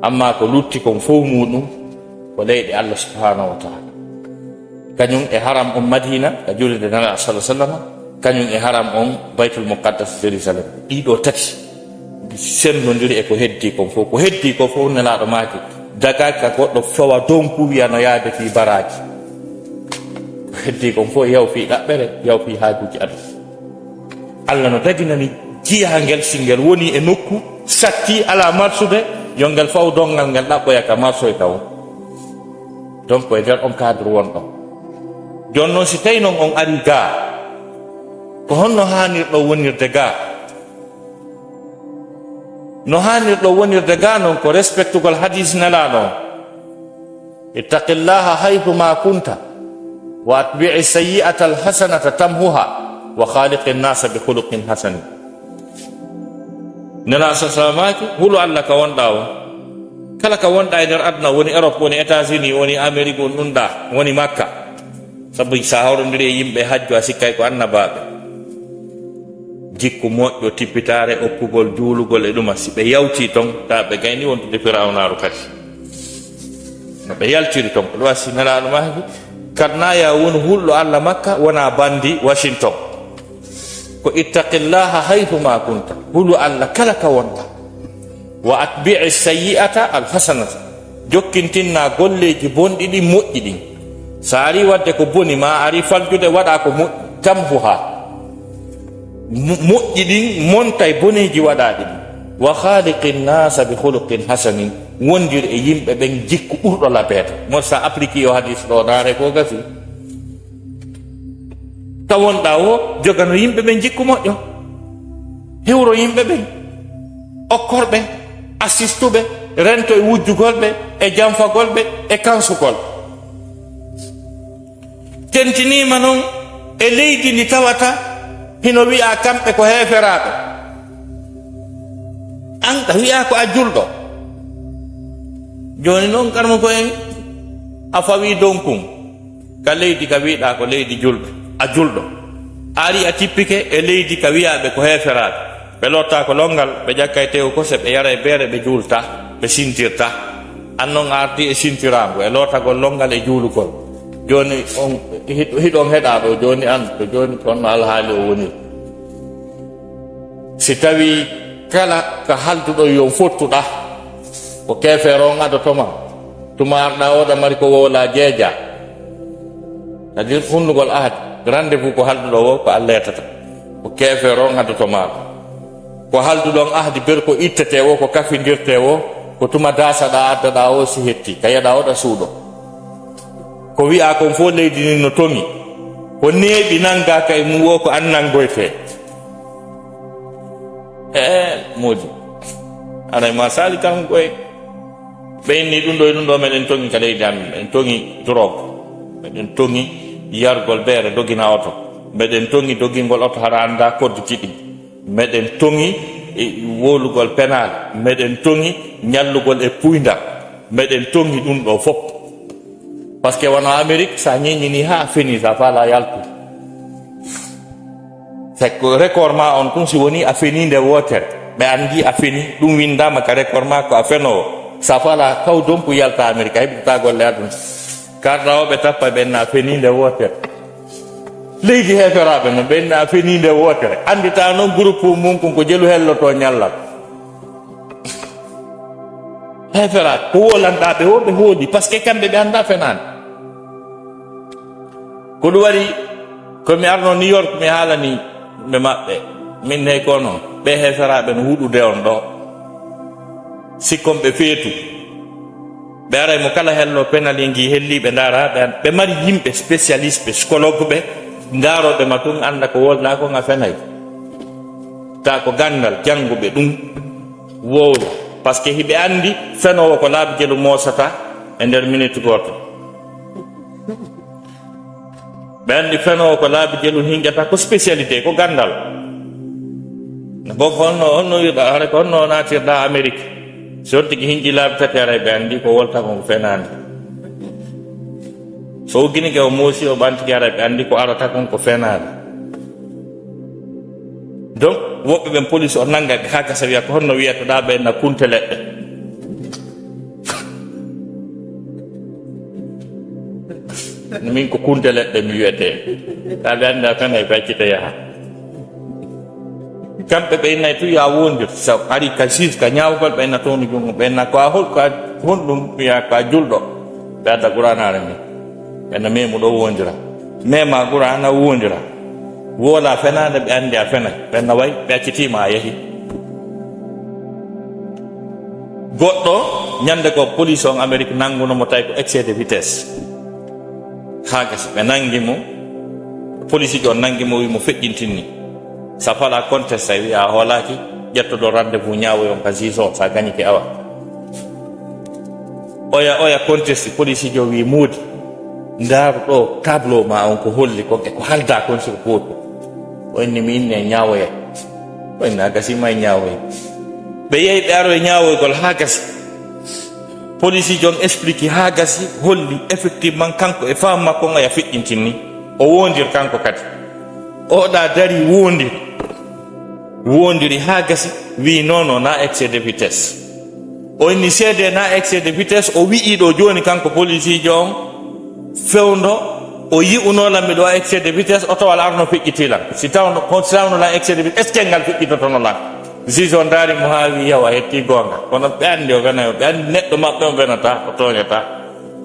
amma ko lutti kon fof muɗum ko leyɗe Allah subhanahu wa ta'ala kañum e haram on Madina ka julde nana sallallahu alaihi wasallam kañum e haram on Baitul Muqaddas Jerusalem ɗiɗo tati sendodiri e ko heddi kon fof ko heddi ko fof nelaɗo maaki dagaki ka goɗɗo fawa donku wiya no yaade fi baraji ko heddi kon fof yaw fi ɗaɓɓere yaw fi haajuji adu Allah no daginani jiyangel singel woni e nokku satti ala marsude yo ngel faw dongal ngel ɗaɓɓoya ka marsoy taw donc e nder on cadre wonɗon joni noon si tawi noon on ari ga ko honno hanirɗo wonirde ga no hanirɗo wonirde ga noon ko respectugol hadis nelaɗo ittaqillaha haythuma kunta wa atbi'i sayyi'ata alhasanata tamhuha wa khaliqin nasa bi khuluqin hasan nela sa salamaki hulu Allah ka wonɗa o kala ka wonɗa e nder aduna woni Europe woni États-Unis woni Amérique woni ɗumɗa woni Makka sabu sa hawrodiri e yimɓe hajju a sikkay ko annabaɓe jikku moƴƴo tippitare okkugol juulugol e ɗuma si ɓe yawti ton ta ɓe gayni wontude firawnaru kadi no ɓe yaltiri ton ko ɗo wasi nelaɗo maki kadnaya woni hulɗo Allah Makka wona bandi Washington ko ittaqillaha haythuma kunta hulu Allah kala ka wonɗa wa atbi'i sayyi'ata alhasanata jokkintinna golleji bonɗi ɗi moƴƴi ɗin sa ari wadde ko boni ma ari faljude waɗa ko tamhuha moƴƴi ɗin monta e boneji waɗaɗi ɗin wa khaliqin nasa bi khuluqin hasanin wondir e yimɓe ɓen jikku ɓurɗo labeede mon sa appliqué o hadis ɗo naare ko gasi tawonɗa o jogano yimɓe ɓen jikku moƴƴo hewro yimɓe ɓen okkorɓe assistuɓe rento e wujjugol ɓe e janfagol ɓe e kansugol tentinima noon e leydi ndi tawata hino wi'a kamɓe ko heferaɓe an ka wi'a ko a julɗo joni noon karmo ko en a fawi donkum ka leydi ka wiɗa ko leydi julɓe a julɗo ari a tippike e leydi ka wiyaɓe ko heferaɓe ɓe lotta ko longal ɓe ƴakkay tew kose ɓe yara e beere ɓe juulta ɓe sintirta an noon ardi e sintirago e lotagol longal e juulugol joni on hiɗon heɗa ɗo joni an to joni konno alhaali o woni si tawi kala ko halduɗo yo fottuɗa ko kefere on adotoma tuma arɗa oɗa mari ko wowla jeeja c'est à dire hunnugol ahdi rendez-vous ko halduɗo o ko Allah etata ko kefere on adotoma ko halduɗon ahdi ber ko ittete o ko kafidirte o ko tuma dasaɗa addaɗa o si hetti kayeɗa oɗa suuɗo ko wi'a kon fof leydi ni no tongi ko neeɓi nanga kay mum o ko annangoyte moodi aɗa ma sali kam koye ɓeyni ɗum ɗo e ɗum ɗo meɗen tongi ka leydi amin meɗen tongi drogue meɗen tongi yargol beere dogina oto meɗen tongi dogingol oto haɗa anda kodde kiɗi meɗen tongi wolugol penal meɗen tongi ñallugol e puyda meɗen tongi ɗum ɗo fof par ce que wono Amérique sa ñeñini ha fini sa fala yaltu c'est que record ma on tum si woni a fini nde wotere ɓe andi a fini ɗum windama ka record ma ko a fenowo sa fala kaw dompu yalta Amérique a heɓita golle aduna karɗawoɓe tappa ɓenna a fini nde wotere leydi heferaɓe no ɓenna a fini nde wotere andita noon groupe mum ko jelu helloto ñallal heferaɓe ko wolanɗaɓe wo ɓe hoodi par ce que kamɓe ɓe anda fenade ko ɗum waɗi komi arno New York mi haalani ɓe maɓɓe min hey ko noon ɓe heferaɓe no huɗude on ɗo sikkon ɓe feetu ɓe aray mo kala hello penaliji helliɓe dara ɓe mari yimɓe spécialiste ɓe psychologue ɓe daroɓe ma tun anda ko wolda ko nga fenay ta ko gandal janguɓe ɗum wowla par ce que hiɓe andi fenowo ko laabi jelu mosata e nder minute goto ɓe andi fenowo ko laabi jelu hinƴata ko spécialité ko gandal bof honno yiɗa hara ko honno natirɗa Amérique so tigi hinƴi laabi tati aray ɓe andi ko wolta ko fenade so gini ke o moosi o ɓantiki ara ɓe andi ko arata kon ko fenade donc woɓɓe ɓen police o nanga ɓe ha gasa wiya ko honno wiyatoɗa ɓe na kunte leɗɗe min ko kunte leɗɗe mi wiyete taɓe andi a fena e baccita yaha kamɓe ɓe innayi tu ya wondir sa ari ka juge ka ñawgol ɓe inna towni jungo ɓe inna ko a hol ka honɗum wiya ka julɗo ɓe adda guranare min ɓenna memu ɗo wondira mema gura ana wondira wola fenade ɓe andi a fenay ɓenna way ɓe accitima a yeehi goɗɗo ñande ko police on Amérique nangunomo tawi ko excès de vitesse ha gasi ɓe nangimo police ji on nangimo wimo feƴƴintinni sa fala conteste a wiya a hoolaki ƴettoɗo rendez-vous ñawoyon ka juge o sa gañike awa oya conteste police ji o wi moodi ndaaru ɗo tableau ma on ko holli ko halda kon sur goto o inni mi inne ñawoya o inna gasima e ñawoya ɓe yehi ɓe aro e ñawoygol ha gasi police jon explique ha gasi holli effectivement kanko e femme makko on aya feƴƴintinni o wondir kanko kadi oɗa dari wondiri ha gasi wi nono na excès de vitesse o inni seede na excès de vitesse o wi'i ɗo joni kanko police jo on fewndo o yi'unolan miɗo wa excès de vitesse oto wala arno feƴƴitilan si tawnolan excès de vitesse est ce que ngal feƴƴitotonolan juge o daari mo ha wi yawa hetti gonga kono ɓe andi o wenayo ɓe andi neɗɗo maɓɓe o wenata o toñata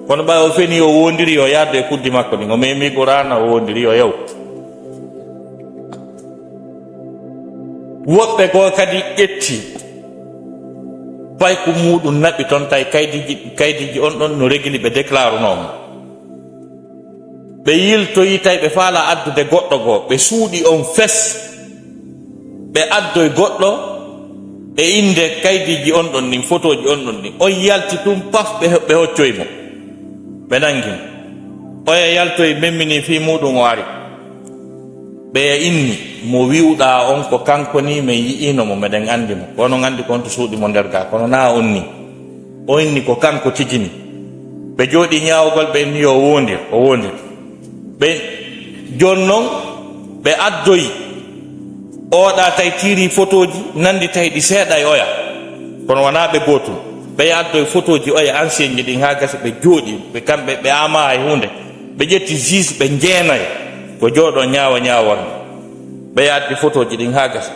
kono ɓay o feni o wondiri o yaddo e kuddi makko ɗin o memi ɓurana o wondiri o yaw woɓɓe goo kadi ƴetti payko muɗum naɓi toon tawi kaydiji on ɗon no régli ɓe déclare nomo ɓe yiltoyi tawi ɓe faala addude goɗɗo goo ɓe suuɗi on fes ɓe addoye goɗɗo e inde kaydiji on ɗon ɗin photo ji on ɗon ɗin on yalti tum paf ɓe hoccoymo ɓe nangimo oya yaltoye memmini fi muɗum o ari ɓe inni mo wiwɗa on ko kanko ni min yi'inomo meɗen andimo kono andi kon to suuɗimo nder ga kono na on ni o inni ko kanko tigini ɓe jooɗi ñawgol ɓe inni o wondir ɓe joni noon ɓe addoyi oɗa tawi tiiri photo ji nandi tawi ɗi seeɗa e oya kono wona ɓe gotum ɓe addoye photo ji oya ancien ji ɗin ha gasa ɓe jooɗi ɓe kamɓe ɓe ama e hunde ɓe ƴetti juge ɓe jeenayo ko jooɗo ñawa ɓe addi photo ji ɗin ha gasa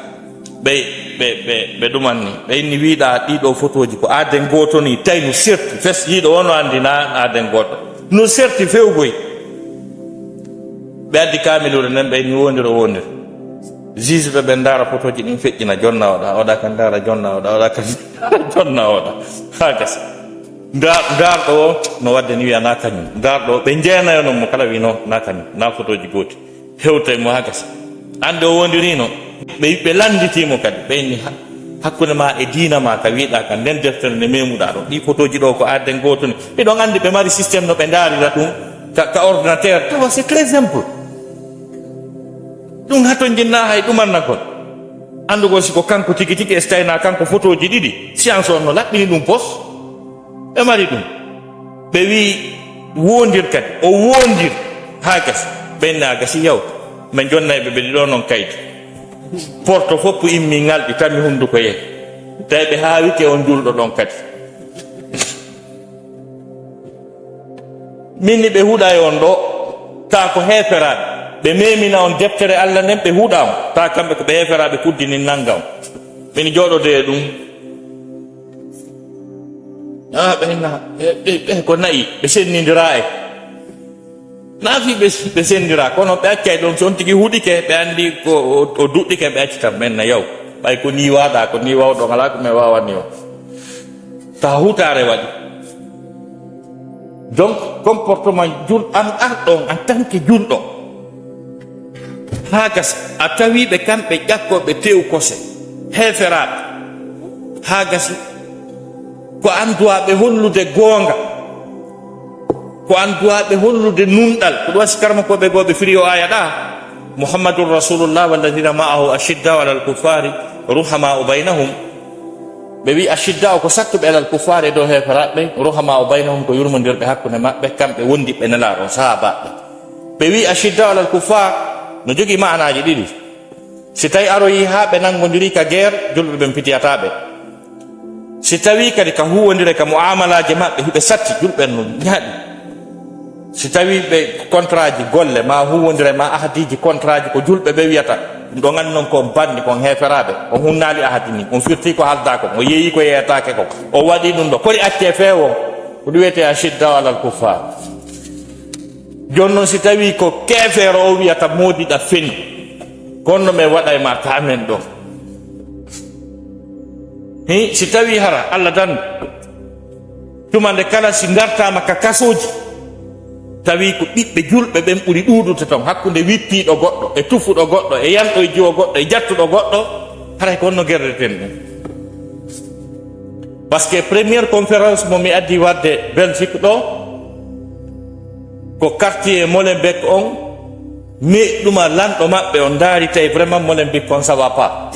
ɓe ɗumanni ɓe inni wiiɗa ɗiɗo photo ji ko aden goto ni tawi no serti fes yiiɗo wono andi na aden goto no serti fewgoy ɓe addi kamilude nden ɓe inni wondir juge ɓe ndaara photo ji ɗin feƴƴina jonna oɗa kan ndaara jonna oɗa kan jonna oɗa ha gasa darɗo o no wadde ni wiya na kañum darɗo ɓe jeenayono mo kala wino na kañum na photo ji gooti hewtay mo ha gasa ande o wondirino ɓe landitimo kadi ɓe inni hakkude ma e diina ma ka wiiɗa ka nden deftere nde memuɗa ɗo ɗi photo ji ɗo ko adden goto ni ɓeɗon andi ɓe mari systéme no ɓe daarira ɗum ka ordinateur tawa c'est très simple ɗum hato jinna hay ɗumanna kon andugo siko kanko tigi tigi estayna kanko photo ji ɗiɗi science on no laɓɓini ɗum pos ɓe mari ɗum ɓe wi wondir kadi o wondir ha gasi ɓenne a gasi yaw min jonnayɓe ɓe ɗiɗo noon kaydi porto fopp immi ngalɗi tanmi hunduko yeehi tawi ɓe haawike on julɗo ɗon kadi minni ɓe huuɗa e on ɗo ta ko heeferaɓe ɓe memina on deftere allah nden ɓe huuɗama ta kamɓe ko ɓe heeferaɓe kuddini naggam min jooɗode e ɗum ɓena ɓe ko nayi ɓe sennidira e naafi ɓe sendira kono ɓe accay ɗon so on tigi huuɗike ɓe andi ko o duɗɗike ɓe accitan ɓenna yaw ɓay ko ni waɗa ko ni wawɗon ala ko min wawani o ta hutare waɗi donc comportement an arɗon en tant que julɗo ha gas a tawiɓe kamɓe ƴakkoɓe tew kose heferaɓe ha gasi ko an duwaɓe hollude goonga ko an duwaɓe hollude nunɗal ko ɗum wasi karma koɓe goɓe firi o aya ɗa muhammadun rasulullah walladina ma'ahu ashidda ala alkufari ruhama'u baynahum ɓe wi ashidda o ko sattuɓe alal kufari dow heferaɓe ruhama'u baynahum ko yurmodirɓe hakkude maɓɓe kamɓe wondiɓe nelaɗon sahabaɓe ɓe wi ashidda alal kufar no jogui manaji ɗiɗi si tawi aroyi ha ɓe nangodiri ka guerre julɓe ɓen pitiyataɓe si tawi kadi ka huwodire ka muamalaji maɓɓe hiɓe satti julɓen no ñaaɗi si tawi ɓe contrat ji golle ma huwodire ma ahadiji contrat ji ko julɓe ɓe wiyata ɗum ɗo gandi noon kon bandi kon heferaɓe on hunnali ahadi ni on firti ko halda ko o yeeyi ko yeyatake ko o waɗi ɗum ɗo kodi acce feewo ko ɗum wiyete ashidda alal kuffar joni noon si tawi ko kefeero o wiyata moodiɗa feni kono min waɗa e ma tamen ɗo si tawi hara allah dan tumande kala si gartama ka kasoji tawi ko ɓiɓɓe julɓe ɓen ɓuri ɗuɗude toon hakkude wippiɗo goɗɗo e tufuɗo goɗɗo e yanɗo e jiwo goɗɗo e jattuɗo goɗɗo haray ko honno guerdeten ɗum par ce que premiére conférence mo mi addi wadde Belgique ɗo ko quartier Molenbeek on meɗɗuma lanɗo maɓɓe on daari tawi vraiment Molenbeek on ça va pas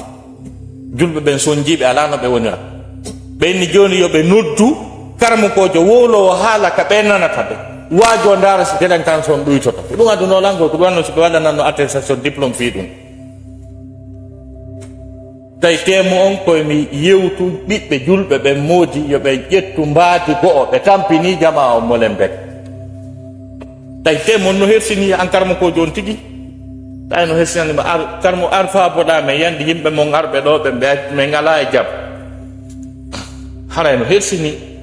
julɓe ɓen sonjiɓe ala no ɓe wonira ɓenni joni yoɓe noddu karmukojo wowlowo haala ka ɓe nanata ɓe waajo ndaara si délinquance on ɗuytoto ko ɗum adduno lango ko ɗum wanno siɓe waɗananno attestation diplôme fi ɗum tawi temo on koyemi yewtu ɓiɓɓe julɓe ɓen moodi yoɓe ƴettu mbaadi go'o ɓe tampini jama o Molenbeek tawi temo on no hersini an karmukojo on tigi tawi no hersinanima karmo arfa boɗa men yandi yimɓe mon arɓe ɗo ɓe min ala e jaam haray no hersini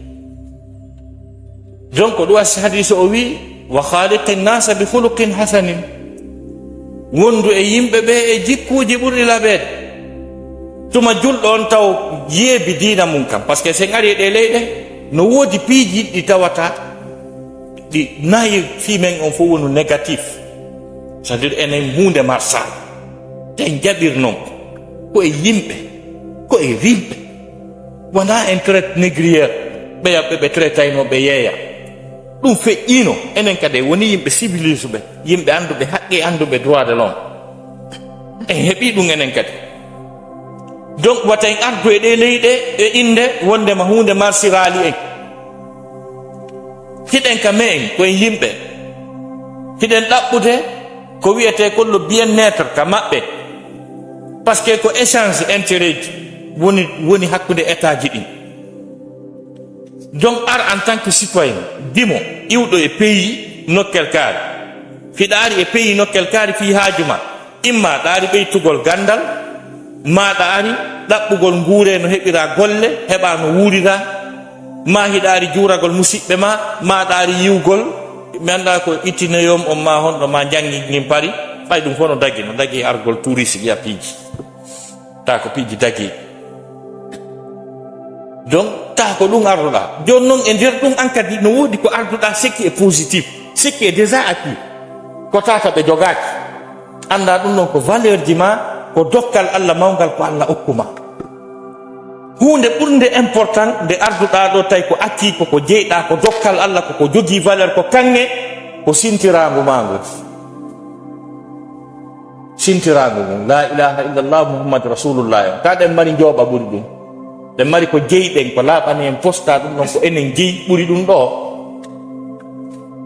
donc ɗum wasi hadise o wi wa khaliqi nnasa bi khuluqin hasanin wondu e yimɓe ɓe e jikkuji ɓurɗi laɓede tuma julɗo on taw yeebi diina mum kam par ce que sen ari e ɗe leyɗe no woodi piiji ɗi tawata ɗi nayi fimen on fof wonu négatif c'est à dire enen hunde marsal ten jaɓir noon ko e yimɓe ko e rimɓe wona en traite négriére ɓeyaɓɓe ɓe traitaynoɓe yeeya ɗum feƴƴino enen kadi woni yimɓe civilise ɓe yimɓe anduɓe haqqe anduɓe droit de l'homme en heeɓi ɗum enen kadi donc wata en ardu e ɗe leyɗe e inde wondema hunde marsirali en hiɗen ka me en koyen yimɓe hiɗen ɗaɓɓude ko wiyete kollo bien-être ka maɓɓe par ce que ko échange intérêt ji woni hakkude état ji ɗin donc ar en tant que citoyen dimo iwɗo e pays nokkel kaari hiɗa ari e pays nokkel kaari fi haaju ma imma ɗa ari ɓeytugol gandal maɗa ari ɗaɓɓugol nguure no heɓira golle heɓa no wuurira ma hiɗa ari juuragol musidɓe ma maɗa ari yiwgol mi anda ko itinéyom on ma honɗo ma jangi nin pari ɓay ɗum fof no dagi argol touriste wiya piiji ta ko piiji dagi donc ta ko ɗum arduɗa joni noon e nder ɗum ankadi no woodi ko arduɗa sekki e positif sekki e déjà acquis ko tata ɓe jogaki anda ɗum noon ko valeur ji ma ko dokkal allah mawgal ko allah hokkuma hunde ɓurde important nde arduɗa ɗo tawi ko acquis koko jeyɗa ko dokkal allah koko jogii valeur ko kanŋe ko sintiragu ma ngu sintirago mum la ilaha illallah muhammadu rasulullah kaɗen mari jooɓa ɓuri ɗum ɓe mari ko jeyɗen ko laaɓani en posta ɗum ɗon ko enen jeyi ɓuri ɗum ɗo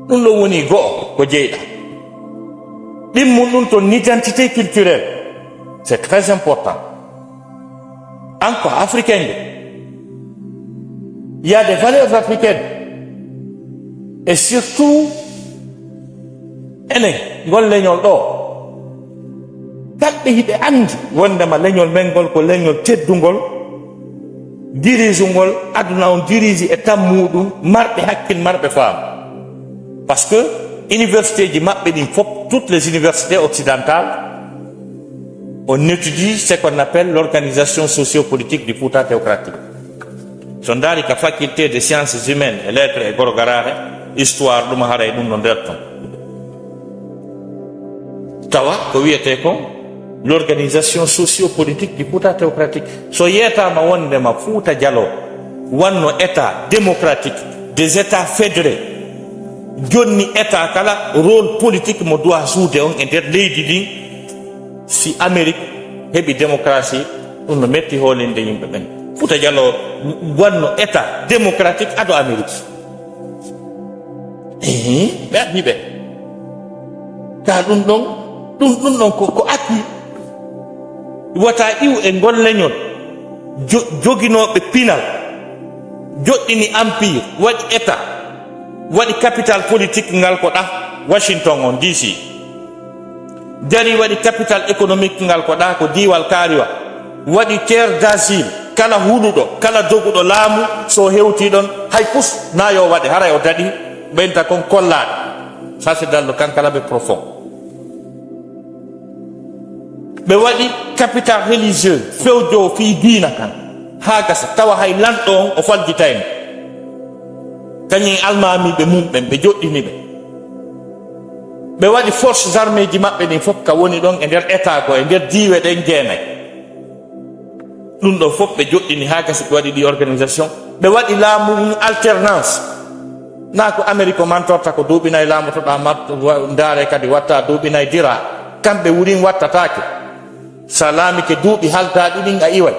ɗum ɗon woni go'o ko jeyɗa ɗimmum ɗum ton identité culturelle c'est très important encore africain il y a des valeurs africaines et surtout enen ngol leñol ɗo kamɓe hiɓe andi wondema leñol men ngol ko leñol teddugol dirige ngol aduna on dirige e tam muɗum marɓe hakkil marɓe faam par ce que université ji maɓɓe ɗin fof toutes les universités occidentales on étudie ce qu'on appelle l'organisation sociopolitique du Fouta théocratique so daari ka faculté des sciences humaines et lettres e gorgarare histoire ɗum hara e ɗum no nder ton tawa ko wiyete ko l'organisation sociopolitique du Fouta théocratique so yetama wondema Fouta Djalo wanno état démocratique des états fédérés jonni état kala rôle politique mo doit jouer on e nder leydi ɗin si Amérique heɓi démocratie ɗum no metti hoolinde yimɓe ɓen Fouta Djalo wanno état démocratique aɗo Amérique ɓe addi ɓe ka ɗum ɗon ko acquis wata iw e ngol leñol joginoɓe pinal joɗɗini empire waɗi état waɗi capital politique ngal ko ɗa Washington on DC dari waɗi capital économique ngal ko ɗa ko diwal kaariwa waɗi terre d'asile kala huɗuɗo kala doguɗo laamu so hewti ɗon hay pus na yo waɗe hara o daɗi ɓenta kon kollaɗo ça c'est dans le kankalaɓe profond ɓe waɗi capital religieux fewjo fi diina kan ha gasa tawa hay lanɗo on o falditayno kañum almamiɓe mumɓen ɓe joɗɗini ɓe waɗi forces armées ji maɓɓe ɗin fof ka woni ɗon e nder état ko e nder diiwe ɗen jeenayi ɗum ɗon fof ɓe joɗɗini ha gasa ɓe waɗi ɗi organisation ɓe waɗi laamu alternance na ko Amérique o mantorta ko duuɓinayi laamotoɗa ndaare kadi watta duuɓinayi dira kamɓe wurin wattatake sa laamike duuɓi haldaɗi ɗin a iway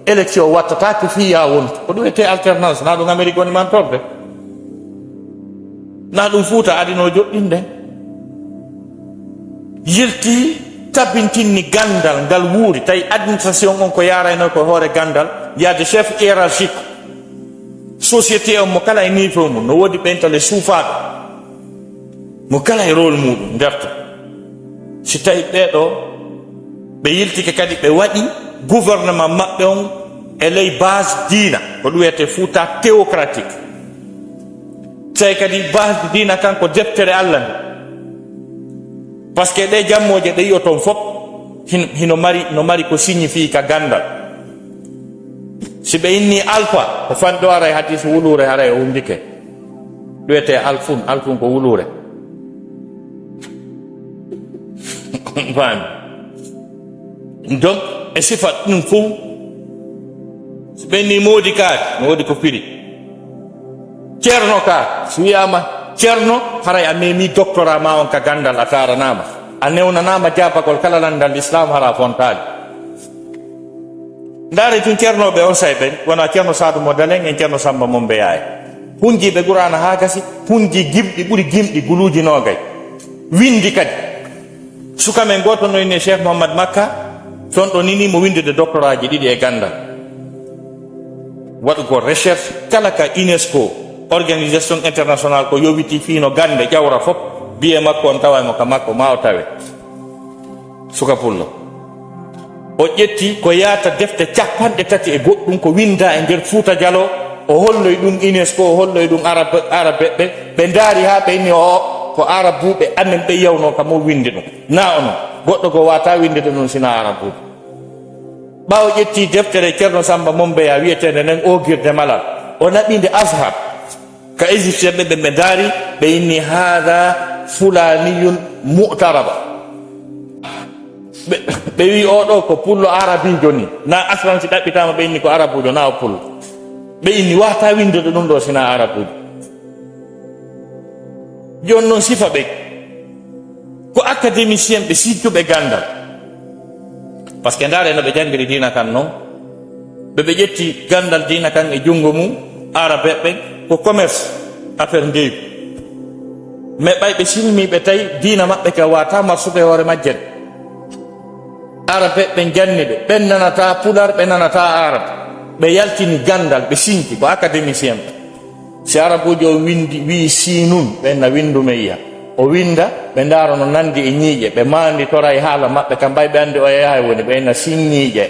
élection wattatake fiya wonto ko ɗum wiyete alternance na ɗum Amérique woni mantorde na ɗum Fouta adino joɗɗinde yilti tabintinni gandal ngal wuuri tawi administration on ko yarayno ko hoore gandal yaade chef hiérarchique société on mo kala e niveau mum no woodi ɓentale suufaɓe mo kala e rôle muɗum nderto si tawi ɓeɗo ɓe yiltike kadi ɓe waɗi gouvernement maɓɓe on e ley base diina ko ɗum wiyete Fouta théocratique tawi kadi base diina kanko deftere Allah nde par ce que ɗe jammoje ɗe yiyo toon fof hino mari ko signifie ka gandal si ɓe inni alpha ko fanɗo ara e hadis wulure hara e wundike ɗuyete alfun ko wulure fami donc e sifat ɗum fof so ɓe inni moodi kaake no woodi ko firi ceerno ka so wiyama ceerno haray a memi doctorat ma on ka gandal a taranama a newnanama jabagol kala landal l'islam hara fontali ndaare tun ceernoɓe on say ɓen wona ceerno Sadou Modalen en ceerno Samba Mombeyaye hunjiɓe ɓurana ha gasi hunji gimɗi ɓuuri gimɗi guluji nogay windi kadi sukamen goto no ine Cheikh Mouhamad Makka ton ɗo nini mo windude doctorat ji ɗiɗi e gandal waɗugo recherche kala ka UNESCO organisation internationale ko yowiti fino gande ƴawra fof biye makko on tawaymo ka makko ma o tawe suka pullo o ƴetti ko yaata defte 30 e goɗɗum ko winda e nder Fouta Djalo o holloy ɗum UNESCO o holloy ɗum arabe ɓe daari ha ɓe inni o ko arabuɓe amen ɓe yawno kam o winde ɗum na ono goɗɗo ko wata windede ɗum sina arabuɓe ɓawo ƴetti deftere ceerno Samba Mombeya wiyetede nden ogirde malal o naɓinde Azhar ka égyptien ɓe daari ɓe inni hada fulaniyun mu'taraba ɓe wi oɗo ko pullo arabijo ni na aslan si ɗaɓɓitama ɓe inni ko arabujo na o pullo ɓe inni wata windude ɗum ɗo sina arabujo joni noon sifa ɓe ko académicien ɓe sijjuɓe gandal par ce que ndaare no ɓe janngiri diina kan noon ɓe ƴetti gandal diina kan e junngo mum arabe ɓen ko commerce affaire ndeygu mais ɓay ɓe silmiɓe tawi diina maɓɓe ka wata marsude hoore majjen arabe ɓen janni ɓe ɓen nanata pular ɓe nanata arabe ɓe yaltini gandal ɓe sinki ko académicien ɓe si arabujo o windi wi sinun ɓenna windumeyiya o winda ɓe ndaara no nandi e ñiiƴe ɓe mandi tora e haala maɓɓe kam mbay ɓe andi o yaha woni ɓenna sin ñiiƴe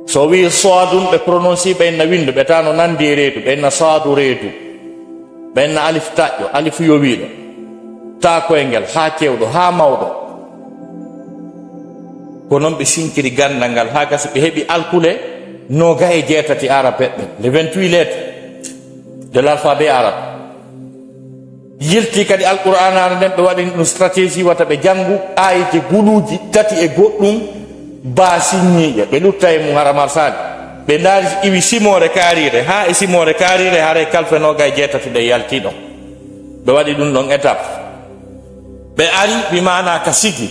so wi soadun ɓe prononci ɓenna windu ɓe ta no nandi e reedu ɓenna soadu reedu ɓenna alif taƴƴo alif yowiɗo ta koyngel ha kewɗo ha mawɗo ko noon ɓe sinkiri gandal ngal ha gasi ɓe heeɓi alkule noga e jeetati arabe ɓe les 28 lettres de l'alphabet arabe yilti kadi alqur'anare nden ɓe waɗini ɗum stratégie wata ɓe janngu ayije guluuji tati e goɗɗum basinñiiƴe ɓe lutta e mum haramar sali ɓe ndaari iwi simore kaarire ha e simore kaarire hara e kalfenoga e jeetati ɗe yalti ɗon ɓe waɗi ɗum ɗon étape ɓe ari ɓi mana ka sigi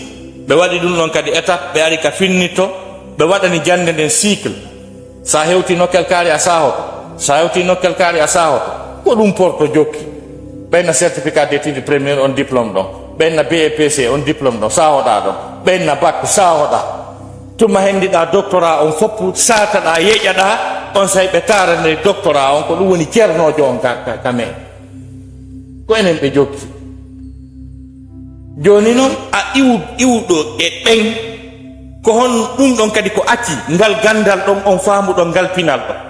ɓe waɗi ɗum ɗon kadi étape ɓe ari ka finnito ɓe waɗani jande nden cycle sa hewti nokkel kaari a sahoto sa hewti nokkel kaari a sahoto ko ɗum porto jokki ɓenna certificat d'étude premiére on diplôme ɗon ɓenna BEPC on diplôme ɗon sahoɗa ɗon ɓenna bac sahoɗa tuma hendiɗa doctorat on foppu sataɗa yeƴaɗa on say ɓe tarane doctorat on ko ɗum woni ceernojo on ka men ko enen ɓe jokki joni noon a iwɗo e ɓen ko hon ɗum ɗon kadi ko acci ngal gandal ɗon on faamuɗo ngal pinal ɗon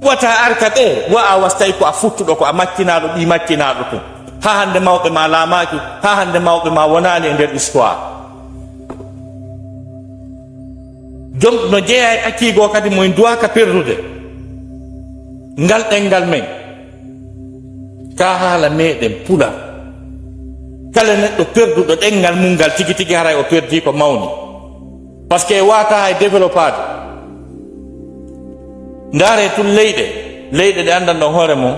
wata arka ɓe wa'a wastayi ko a futtuɗo ko a maccinaɗo ɓi maccinaɗo tum ha hande mawɓe ma laamaki ha hande mawɓe ma wonani e nder histoire jom no jeeya e accigo kadi moye duwaka perdude ngal ɗengal men ka haala meɗen pula kala neɗɗo perduɗo ɗengal mum ngal tigi tigi haray o perdi ko mawni par ce que wata hay développade ndaare tun leyɗe ɗe andanɗon hoore mum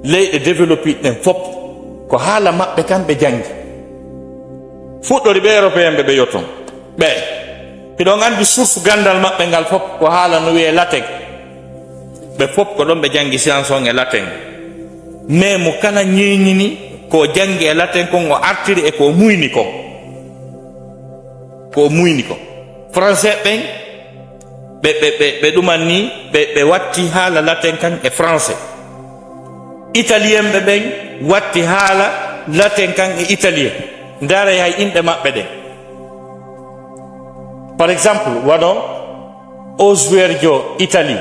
leyɗe développiɗe ɗen fof ko haala maɓɓe kamɓe jangi fuɗɗori ɓe européen ɓe yotton ɓe hiɗon andi source gandal maɓɓe ngal fof ko haala no wiye latin ɓe fof ko ɗon ɓe jangi science on e latin mais mo kala ñeñini ko jangi e latin kon o artiri e ko muyni ko français ɓen ɓe ɗuman ni ɓe watti haala latin kan e français italien ɓe ɓen watti haala latin kan e italien ndaara hay inɗe maɓɓe ɗen par exemple wano Oswergio Italie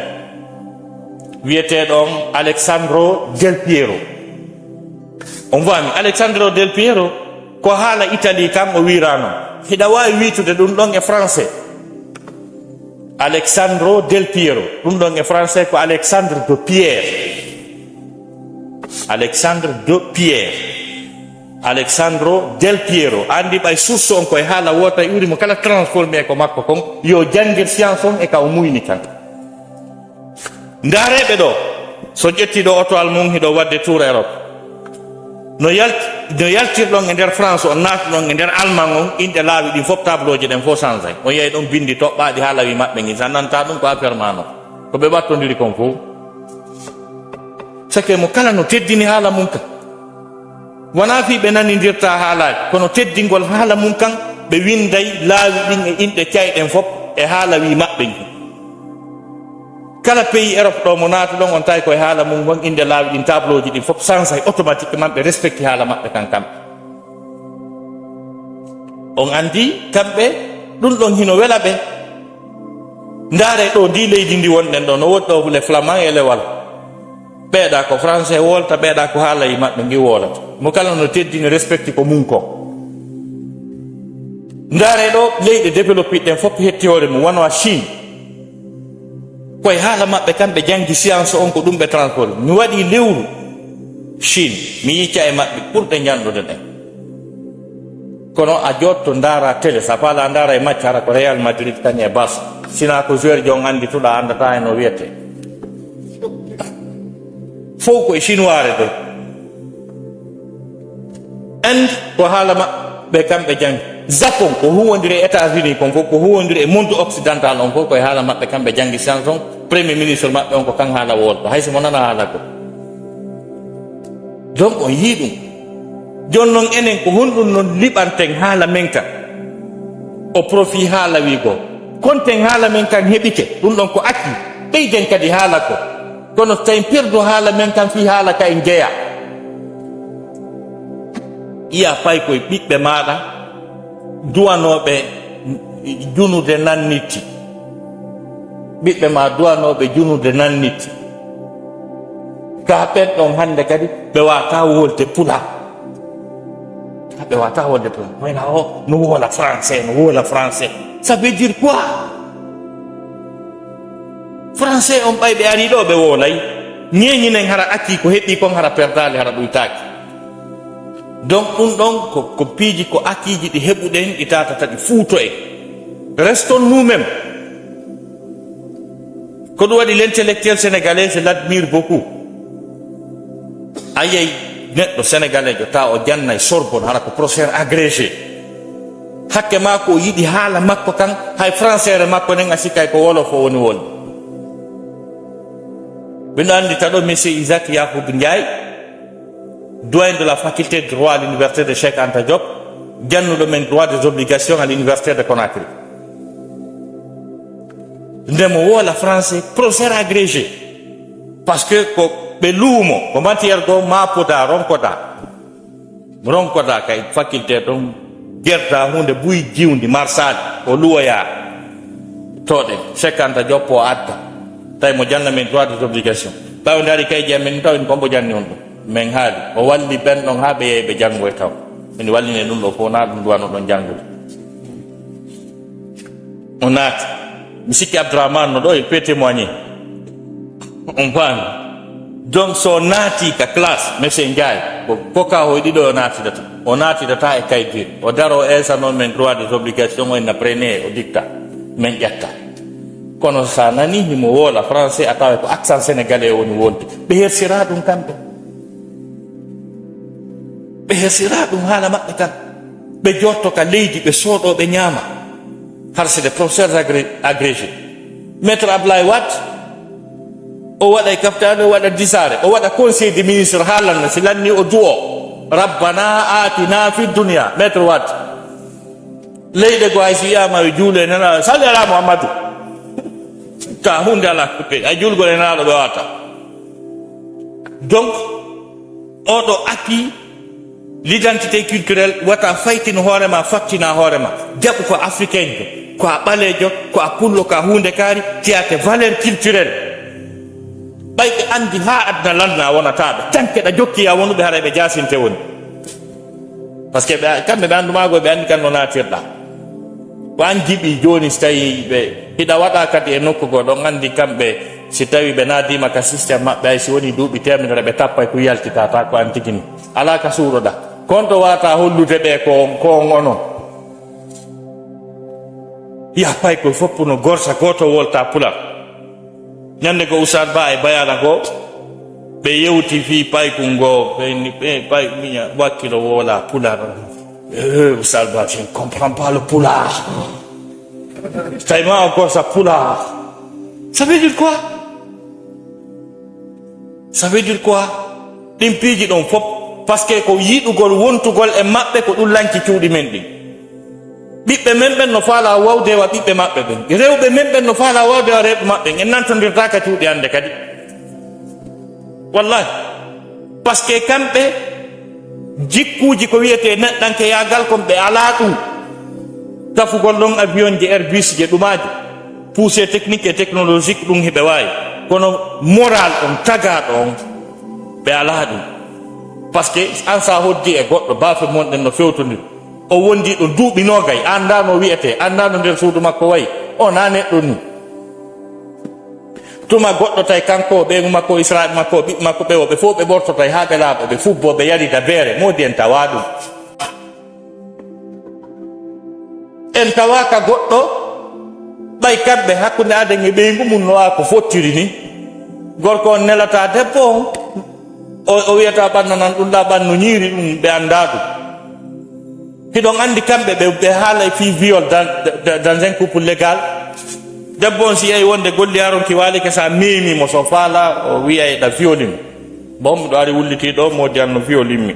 wiyeteɗon Alessandro Del Piero on wami Alessandro Del Piero ko haala Italie kam o wirano hiɗa wawi witude ɗum ɗon e français Alessandro Del Piero ɗum ɗon e français ko Alexandre de Pierre Alessandro Del Piero andi ɓay source on koye haala wota iwrimo kala transformé ko makko kon yo jangguir science on e ka o muyni kan ndareɓe ɗo so ƴettiɗo otoal mum hiɗo wadde tour Europe no yaltirɗon e nder France on naatuɗon e nder allemand on inɗe laawi ɗin fof table oji ɗen fof changé on yeyi ɗon bindi toɓɓaɗi ha lawi maɓɓe gi sa nanta ɗum ko affaire mano ko ɓe wattodiri kon fof sake mo kala no teddini haala mum kan wona fi ɓe nanidirta haalaji kono teddingol haala mum kan ɓe winday laawi ɗin e inɗe cayɗen fof e haala wi maɓɓe gi kala pays Europe ɗo mo naatuɗon on tawi koye haala mum gon inde laawi ɗin table ji ɗin fof sansay automatiquement ɓe respecti haala maɓɓe kan kamɓe on andi kamɓe ɗum ɗon hino wela ɓe ndaare ɗo ndi leydi ndi wonɗen ɗo no woɗɗi ɗo le flamand e lewal ɓeeɗa ko français wolta ɓeeɗa ko haala yi maɓɓe ngi wolata mo kala no teddini respecti ko mum ko ndaare ɗo leyɗe développiɗe ɗen fof hetti hoore mum wonwa Chine koye haala maɓɓe kamɓe jangi science on ko ɗum ɓe transport mi waɗi lewru Chine mi yicca e maɓɓe ɓurɗe janɗude ɗen kono a jotto ndaara télé sa paala ndaara e match hara ko Real Madrid kañe e Barça sina ko joueur jon andi tuɗa andata e no wiyete fof koye chinoire de Inde ko haala maɓɓe kamɓe jangi Japon ko huwondiri États-Unis kon fof ko huwondiri e monde occidental on fof koye haala maɓɓe kamɓe janggi science on premier ministre maɓɓe on ko kan haala wolɗo hayso mo nana haala ko donc on yii ɗum joni noon enen ko honɗum noon liɓanten haala men kan o profit haala wi goo konten haala men kan heɓike ɗum ɗon ko acci ɓeyden kadi haala ko kono tawi perdo haala men kan fi haala ka en jeeya iya fay koye ɓiɓɓe maɗa duwanoɓe junude nannitti ɓiɓɓe ma duwanoɓe junude nannitti ka ɓen ɗon hande kadi ɓe wata wolde pula ɓe wata wolde pula wayna o no wola français no wola français ça veut dire quoi français on ɓay ɓe ari ɗo ɓe wolay ñeñinen hara acci ko heɓi kon hara perdali hara ɗuytaki donc ɗum ɗon ko piiji ko akkiji ɗi heɓuɗen ɗi tatata ɗi fuuto en restons nous-mêmes ko ɗum waɗi l'intellectuel sénégalais je l'admire beaucoup a yeyi neɗɗo sénégalais jo ta o jannayi Sorbonne hara ko professeur agrégé hakke ma ko yiɗi haala makko kan hay français re makko nen a sikkay ko wolof o woni wolde ɓeɗo andi taɗo monsieur Isaac Yacoub Ndiaye doyen de la faculté de droit à l'université de Cheikh Anta Diop jannuɗo men droit des obligations à l'université de Conakry ndemo wola français professeur agrégé parce que ko ɓe luumo ko matiére ɗo mapoda ronkoda kay faculté ɗon guerda hunde buy jiwdi marsali o luwoya toɗe Cheikh Anta Diop o adda tawi mo janna men droit des obligations ɓawi daari kayji amen tawi kombo janni on ɗum min haali o walli ɓen ɗon ha ɓe yehi ɓe janngoy taw min wallini ɗum ɗo fof na ɗum duwano ɗon janngude o naati mi sikki Abdourahmane no ɗo il peut témoigner on faami donc so naati ka classe monsieur Ndiaye ko koka hoy ɗiɗo o naatidata e kaydir o daro esa noon min droit des obligations o enna prene o dicta min ƴetta kono sa nani himo woola français a tawa ko accent sénégalais woni wolde ɓe hersira ɗum kamɓe ɓe hersira ɗum haala maɓɓe kan ɓe jotto ka leydi ɓe sooɗo ɓe ñaama har c'est des professeurs agrégés maître Ablaye Wade o waɗa kaftade o waɗa disare o waɗa conseil des ministres haalanno si lanni o duwo rabbana atina fi dunia maître Wade leyɗe go hay so wiyama e juule nana salli ala Mouhammadou ka hunde ala kuppe ay julgol e nanaɗo ɓe wata donc oɗo acquis l'identité culturelle wata faytino hoorema fattina hoorema jaɓu ko africain jo ko a ɓalejo ko a pullo ko a hunde kaari tiyate valeur culturelle ɓayɓe andi ha adna landna wonataɓe tankeɗa jokki a wonuɓe haara ɓe jasinte woni par ce que kamɓe ɓe andumago ɓe andi kan no natirɗa ko an jiɓi joni so tawi ɓe hiɗa waɗa kadi e nokkugo ɗon andi kamɓe si tawi ɓe nadima ka systéme maɓɓe ay si woni duuɓi temedere ɓe tappay ko yaltitata ko an tigini ala ka suuɗoɗa konto wata hollude ɓe ko on onon ya pay koye fopp no gorsa goto wolta pular ñande ko Ousad Ba e bayala go ɓe yewti fi payku ngo ɓe pay miña wakkilo wola pular Ousad Ba je ne comprends pas le pular tawi ma o gorsa pular ça veut dire quoi ça veut dire quoi ɗin piiji ɗon fof par ce que ko yiɗugol wontugol e maɓɓe ko ɗum lanci cuuɗi men ɗin ɓiɓɓe men ɓen no faala wawde wa ɓiɓɓe maɓɓe ɓen rewɓe men ɓen no faala wawde wa rewɓe maɓɓe en nantodirta ka cuuɗi hannde kadi wallahi par ce que kamɓe jikkuuji ko wiyete neɗɗanke yaagal kon ɓe alaa ɗum tafugol ɗon avion ji Airbus je ɗumaji poussé technique et technologique ɗum heɓe waawi kono moral on tagaɗo on ɓe alaa ɗum par ce que an sa hoddi e goɗɗo baafe monɗen no fewtodir o wondi ɗo duuɓi nogay anda no wiyete anda no nder suudu makko wayi o na neɗɗo ni tuma goɗɗo tay kanko ɓeygu makko israel makko ɓiɓɓe makko ɓe o ɓe fof ɓe ɓortotay ha ɓe laaɓa ɓe fubbo ɓe yarida beere modi en tawa ɗum en tawaka goɗɗo ɓay kamɓe hakkude aden e ɓeygu mum no waa ko fottiri ni gorko on nelata debbo on o wiyata ɓannanan ɗum ɗa ɓannu ñiiri ɗum ɓe annda ɗum hiɗon andi kamɓe ɓe haalay fi viol dans un couple légal. Debbo on si yehi wonde golli aronki walike sa memimo so faala o wiya eɗa violimi bon miɗo ari wullitiɗo modi anno violimmi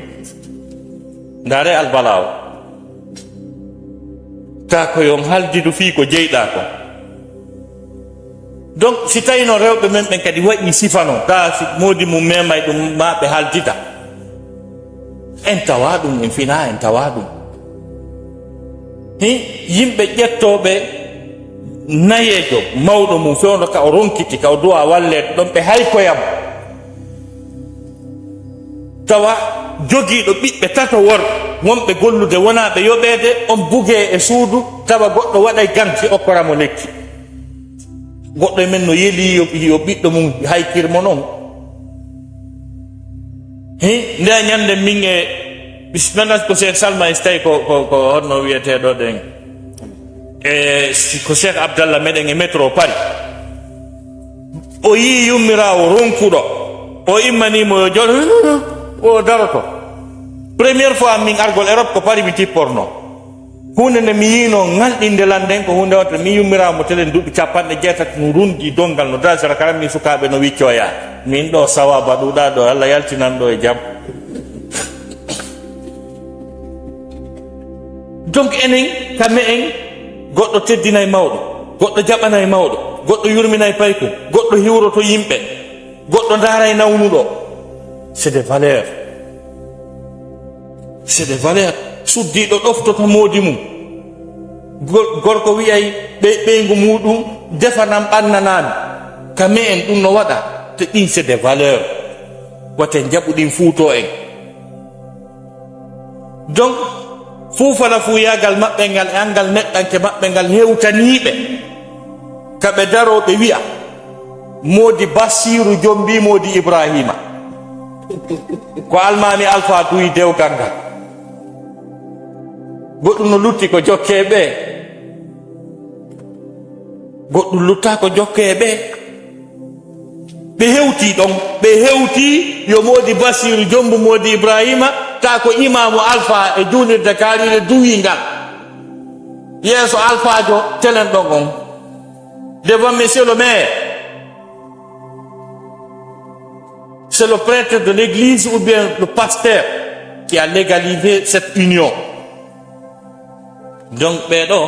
ndaare albala o ta ko yon haldidu fi ko jeyɗa ko. Donc si tawino rewɓe men ɓen kadi waɗi sifano ta si modi mum memay ɗum ma ɓe haldita en tawa ɗum en fina en tawa ɗum yimɓe ƴettoɓe nayejo mawɗo mum fewno ka o ronkiti ka o duwa wallede ɗon ɓe haykoyam tawa jogiiɗo ɓiɓɓe tato worɓe wonɓe gollude wonaɓe yoɓede on buge e suudu tawa goɗɗo waɗay ganti okkoramo lekki goɗɗo e men no yeeli yo ɓiɗɗo mum haykirmo noon nde ñande min e bismanat ko Cheikh Salma so tawi ko honno wiyeteɗo ɗen ko Cheikh Abdallah meɗen e métro Paris o yi yummirawo ronkuɗo o immanimo yo joɗo o daroto premiére fois min argol Europe ko Paris mi tipporno hunde nde mi yino ngalɗinde landen ko hunde wonte mi yummiramo telen duuɓi 60 no rundi dongal no dasara karam min sukaɓe no wiccoya min ɗo sawaba ɗuɗa ɗo Allah yaltinanɗo e jaam. Donc enen kamɓe en goɗɗo teddinay mawɗo goɗɗo jaɓanay mawɗo goɗɗo yurminay payko goɗɗo hiwroto yimɓe goɗɗo daaray nawnuɗo c'est des valeurs suddiɗo ɗoftoto moodi mum gorko wiyay ɓeygu muɗum defanam ɓannanami kame en ɗum no waɗa te ɗin c'est des valeurs waten jaɓuɗin fuuto en. Donc fuufana fu yagal maɓɓe ngal e angal neɗɗanke maɓɓe ngal hewtaniɓe kaɓe daroɓe wi'a modi Basiru jombi modi Ibrahima ko almami alpha duyi dewgal ngal goɗɗum no lutti ko jokkeɓe goɗɗum lutta ko jokkeɓe ɓe hewti ɗon ɓe hewti yo modi Basiru jombu modi Ibrahima ta ko imamu alpha e julirde kaarire duwi ngal yeeso alphajo telen ɗon on devant monsieur le maire c'est le prêtre de l'église ou bien le pasteur qui a légalisé cette union. Donc ɓeɗo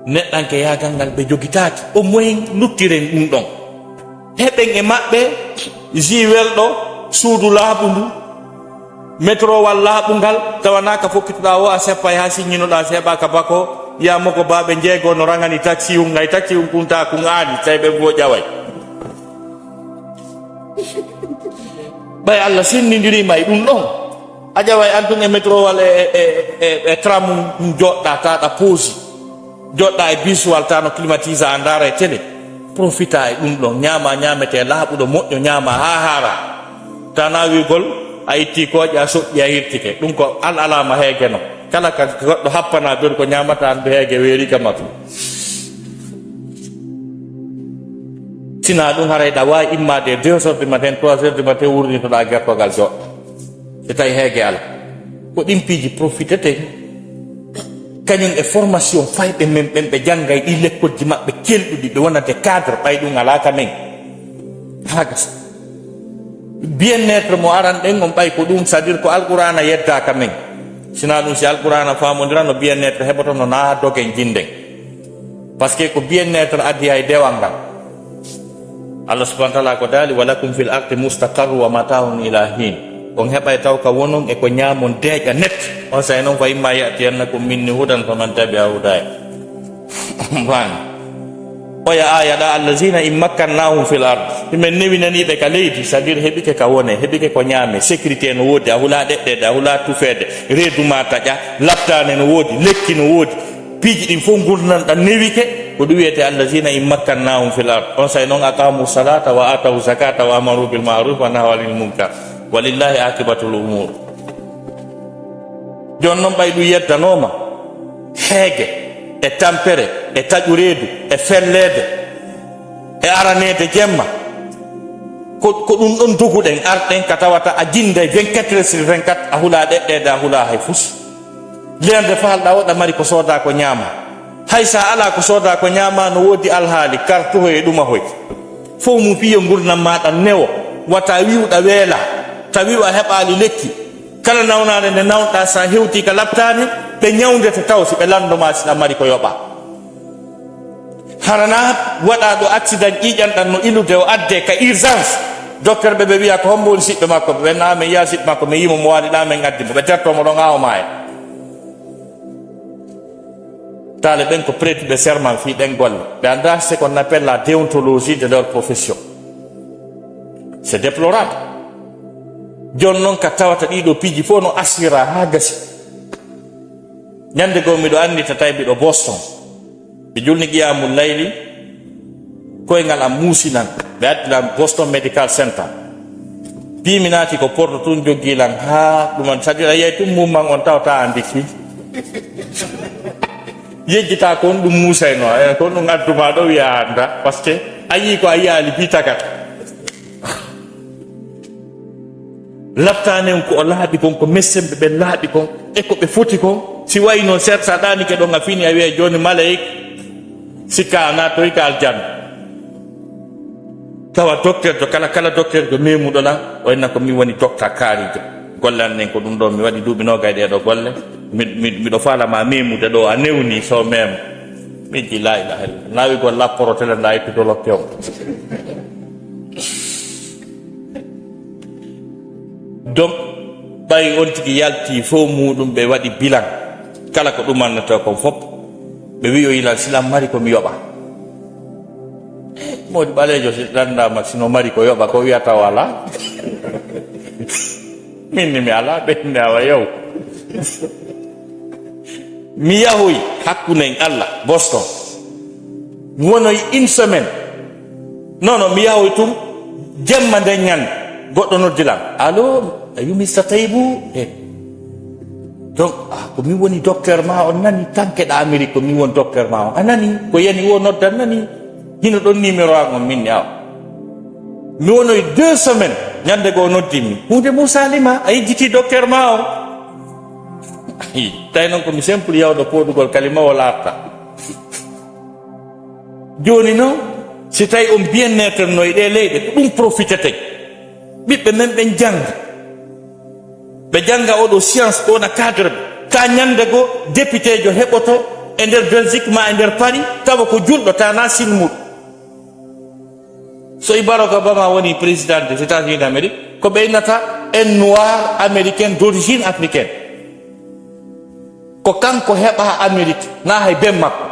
neɗɗanke yagal ngal ɓe jogitaki au moins luttiren ɗum ɗon heɓen e maɓɓe ji welɗo suudu laaɓu ndu métro wal laaɓungal tawanaka fokkitoɗa o a seppay ha siñinoɗa seeɓaka bako yamo ko baɓe jeego no rangani taxi um ngay taxi um kunta ko ŋaani tawi ɓe fo ƴaway ɓay Allah sinnidirima e ɗum ɗon a ƴaway antun e métro wal e tram um joɗɗa taɗa poosi joɗɗa e bisuwal ta no climatise a ndara e télé profita e ɗum ɗon ñama ñamete laaɓuɗo moƴƴo ñama ha haara ta nawigol a itti kooƴe a soƴƴi a hirtike ɗum ko alama heege no kala ka goɗɗo happana ɓeɗo ko ñamata andu heege weeri ka matu sina ɗum haray ɗa wawi immade 2 heures du matin 3 heures du matin wurnitoɗa gertogal joɗɗo so tawi heege ala ko ɗin piiji profitete kañum e formation fayɓe men ɓen ɓe janggay ɗi lekkolji maɓɓe kelɗuɗi ɓe wonante cadre ɓay ɗum ala ka men hagasa bien-être mo aran ɗen on ɓay ko ɗum c'est à dire ko alqurana yeddaka men sina ɗum si alqurana famodiran no bien-être heɓoto no na dogen jinden par ce que ko bien-être addi hay dewal ngal Allah subhanahu wa ta'ala ko dali walakum fil ardi mustaqarru wa mata'un ila hin on heɓay taw ka wonon e ko ñamon deeƴa net on say noon fa imma yatiyannakum minni hudan faman tabi'a hudaya bani oya aya ɗa allazina in makkannahum fil ard ɗumen newinaniɓe ka leydi c'est à dire heɓike ka wone heɓike ko ñaame sécurité no woodi a hula ɗeɗɗede a hula tufede reedu ma taƴa laptane no woodi lekki no woodi piiji ɗin fof gurdnanɗan newike ko ɗum wiyete allazina in makkannahum fil ard on say noon aqamu salata wa atawu zakata wa amaru bil ma'ruf wa nahaw anil munkar walillahi akibatul umur. Jon noon ɓay ɗum yeddanoma heege e tampere e taƴureedu e fellede e aranede jemma ko ɗum ɗon doguɗen arɗen ka tawata a jinde 24 sur 24 a hula ɗeɗɗede a hula hay fus lende falɗa oɗa mari ko sooda ko ñaama hay sa ala ko sooda ko ñaama no woodi alhaali kartuho e ɗuma hoy fof mu fiyo gurdam maɗa newo wata wiwɗa weela tawi a heɓali lekki kala nawnade nde nawɗa sa hewti ka labtani ɓe ñawdete taw si ɓe landoma siɗa mari ko yoɓa harana waɗa ɗo accident ƴiƴanɗan no ilude o adde ka urgence docteur ɓe ɓe wiya ko hombo woni siɓɓe makko ɓe ɓenna min yiya siɓɓe makko mi yimo mo waɗiɗa min gaddimo ɓe tertomo ɗon ha o maaya tale ɓen ko prêtuɓe serment fi ɗen golle ɓe anda ce qu'on appelle la déontologie de leur profession. C'est déplorable. Jon non ka tawata ɗiɗo piiji fof no asira ha gasi ñande goo miɗo andi tatay mbiɗo Boston ɓe julni qiyamul layli koyngal am muusinan ɓe addinan Boston Medical Center mbimi naati ko porto tun joggilan ha ɗuman sadi a yiyay tum mumman on tawata andi fi yejjita ko on ɗum muusayno ko ɗum adduma ɗo wiya anda par ce que a yii ko a yiyaali bitakat laftanen ko o laaɓi kon ko messemɓe ɓe laaɓi kon e ko ɓe foti kon si wayi noon seeɗa sa ɗanike ɗon a fini a wiya joni malayik sikka a natoyi ka aljanna tawa docteur jo kala docteur jo memuɗo lan o enna ko min woni docteur kaarijo golle annen ko ɗum ɗo mi waɗi duuɓi nogay ɗeɗo golle miɗo falama memude ɗo a newni so mema min ji la ilaha illallah nawigol lapporo tele nda yettudoloppe o donc ɓay on tigi yalti fof muɗum ɓe waɗi bilan kala ko ɗumannoto kon fof ɓe wi o yilan silam mari komi yoɓa modi ɓalejo si landama sino mari ko yoɓa ko wiyata o ala minni mi ala ɓenne awa yaw mi yahoy hakkunen Allah Boston mi wonoy une semaine non mi yahoy tum jemma nden ñande goɗɗo noddilam allo ayu Mr Taibou donc ko mi woni docteur ma on nani tankeɗa Amérique ko mi woni docteur ma on a nani ko yani wo noddan nani hino ɗon numéro an on minni awa mi wonoy 2 semaines ñande goo noddimi hunde musalima a yejjiti docteur ma o tawi noon komi simple yawɗo poɗugol kalimawol arta joni noon si tawi on bien-être noye ɗe leyɗe ko ɗum profitete ɓiɓɓe men ɓen janga ɓe janga oɗo science ɗona cadre ɓe ka ñande go député jo heɓoto e nder Belgique ma e nder Paris tawa ko julɗo tana silmuɗo so Barack Obama woni président des États-Unis d'Amérique ko ɓe innata un noir américain d'origine africaine ko kanko heɓa Amérique na hay ben makko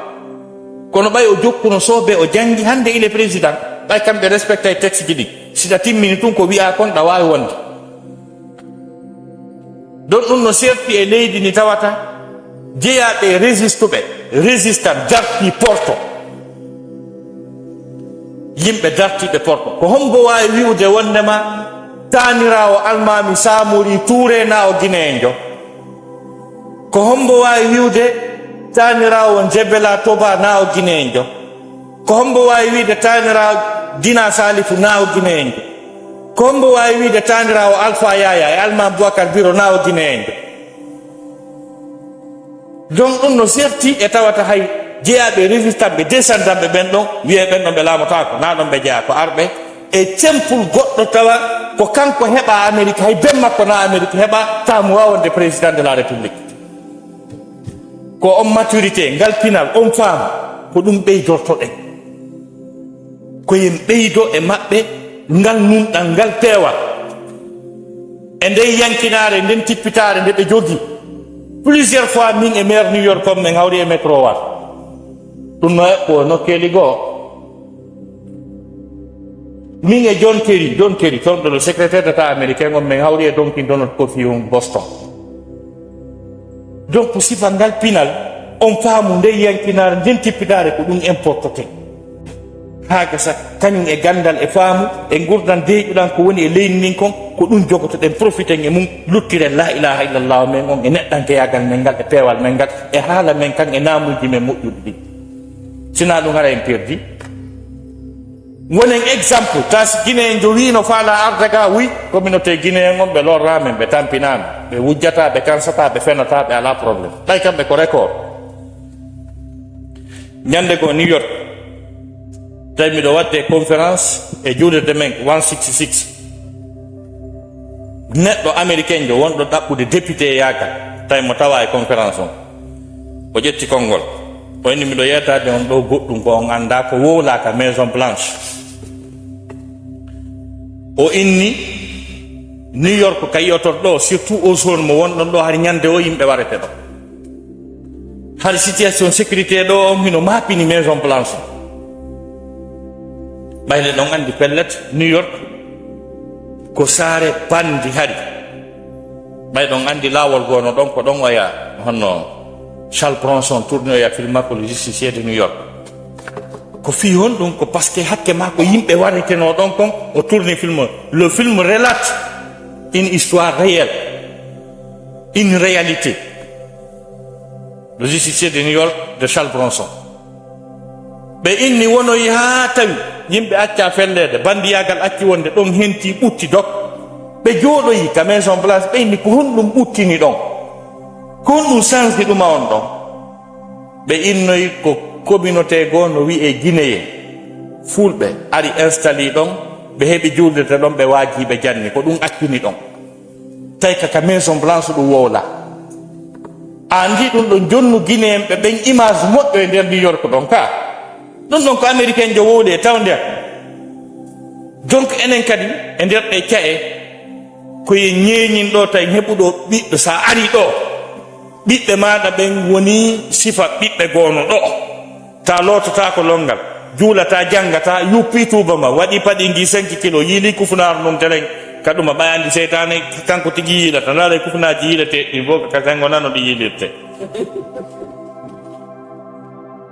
kono ɓay o jokkuno sobe o jangi hande il est président ɓay kamɓe respecta e texte ji ɗi sida timmini tun ko wi'a kon ɗa wawi wonde don ɗum no serti e leydi ni tawata jeeyaɓe résistuɓe résistant darti porto yimɓe dartiɓe porto ko hombo wawi wiwde wondema tanirawo almami Samori Touré na o guinéen ko hombo wawi wiwde tanirawo Jebela Toba na o guinéen ko hombo wawi wiide tanirawo Dina Salifu na o guinéen ko hombo wawi wiide tanirawo Alpha Yaya e almam Boubacar Biro na o guinéen donc ɗum no serti e tawata hay jeeyaɓe résistant ɓe descendanɓe ɓen ɗon wiye ɓen ɗon ɓe laamotako na ɗon ɓe jeeya ko arɓe e tempul goɗɗo tawa ko kanko heɓa Amérique hay ben makko na Amérique heɓa tamu wawonde président de la république ko on maturité ngal pinal on faama ko ɗum ɓeydortoɗen koyen ɓeydo e maɓɓe ngal numɗal ngal peewal e nden yankinare nden tippitare nde ɓe jogui plusieurs fois min e maire New York comme min hawri e métro wat ɗum no eɓɓo nokkeli goo min e John Kerry toon ɗo le secrétaire d'état américain on min hawri e donki Donald Kofi on Boston donc sifa ngal pinal on faamu nden yankinare nden tippitare ko ɗum importante ha gasa kañum e gandal e faamu e gurdan deeƴuɗan ko woni e leydi ndin kon ko ɗum jogotoɗen profiten e mum luttiren la ilaha illallah men on e neɗɗankeyagal men ngal e peewal men ngal e haala men kan e namuji men moƴƴuɗi ɗi sina ɗum hara en perdi wonen exemple tas guinéen jo wino faala ardaga wi communauté guinéen on ɓe lorrame ɓe tampinama ɓe wujjata ɓe kansata ɓe fenata ɓe ala probléme ɓay kamɓe ko record ñande go New York tawi miɗo wadde conférence e juulirde men 166 neɗɗo américain jo wonɗo ɗaɓɓude député yagal tawi mo tawa e conférence on o ƴetti konngol o inni miɗo yettade on ɗo goɗɗum ko on anda ko wowlaka maison blanche o inni New York ka yiyoton ɗo surtout au zone mo wonɗon ɗo har ñande o yimɓe warete ɗo har situation sécurité ɗo on hino mapini maison blanche ɓayde ɗon andi pellet New York ko saare bandi hari ɓay ɗon andi lawol gono ɗon ko ɗon oya honno Charles Bronson tourné oya film makko le justicier de New York ko fi hon ɗum ko par ce que hakke ma ko yimɓe wareteno ɗon kon o tourné film le film relate une histoire réelle une réalité le justicier de New York de Charles Bronson ɓe inni wonoyi ha tawi yimɓe acca fellede bandiyagal acci wonde ɗon henti ɓutti dok ɓe jooɗoyi ka maison blanche ɓe inni ko honɗum ɓuttini ɗon ko honɗum sansi ɗuma on ɗon ɓe innoyi ko communauté goo no wiye guinéen fulɓe ari installé ɗon ɓe heeɓi juulirde ɗon ɓe waajiɓe janni ko ɗum accini ɗon tawi kaka maison blanche ɗum wowla andi ɗum ɗon jonnu guinéen ɓe ɓen image moƴƴo e nder New York ɗon ka ɗum ɗon ko américain jo wowli e taw nder donc enen kadi e nder ɗe cae koye ñeeñin ɗo tawi heɓuɗo ɓiɗɗo sa ari ɗo ɓiɓɓe maɗa ɓen woni sifa ɓiɓɓe goono ɗo ta lotota ko longal juulata janggata yuppi tuba ma waɗi paɗi gi 5 kilo yiili kufunaru num telen kaɗuma ɓayandi seytane kanko tigi yiilata laala kufunaji yiilete ɗin fof ka tango nano ɗi yiilirte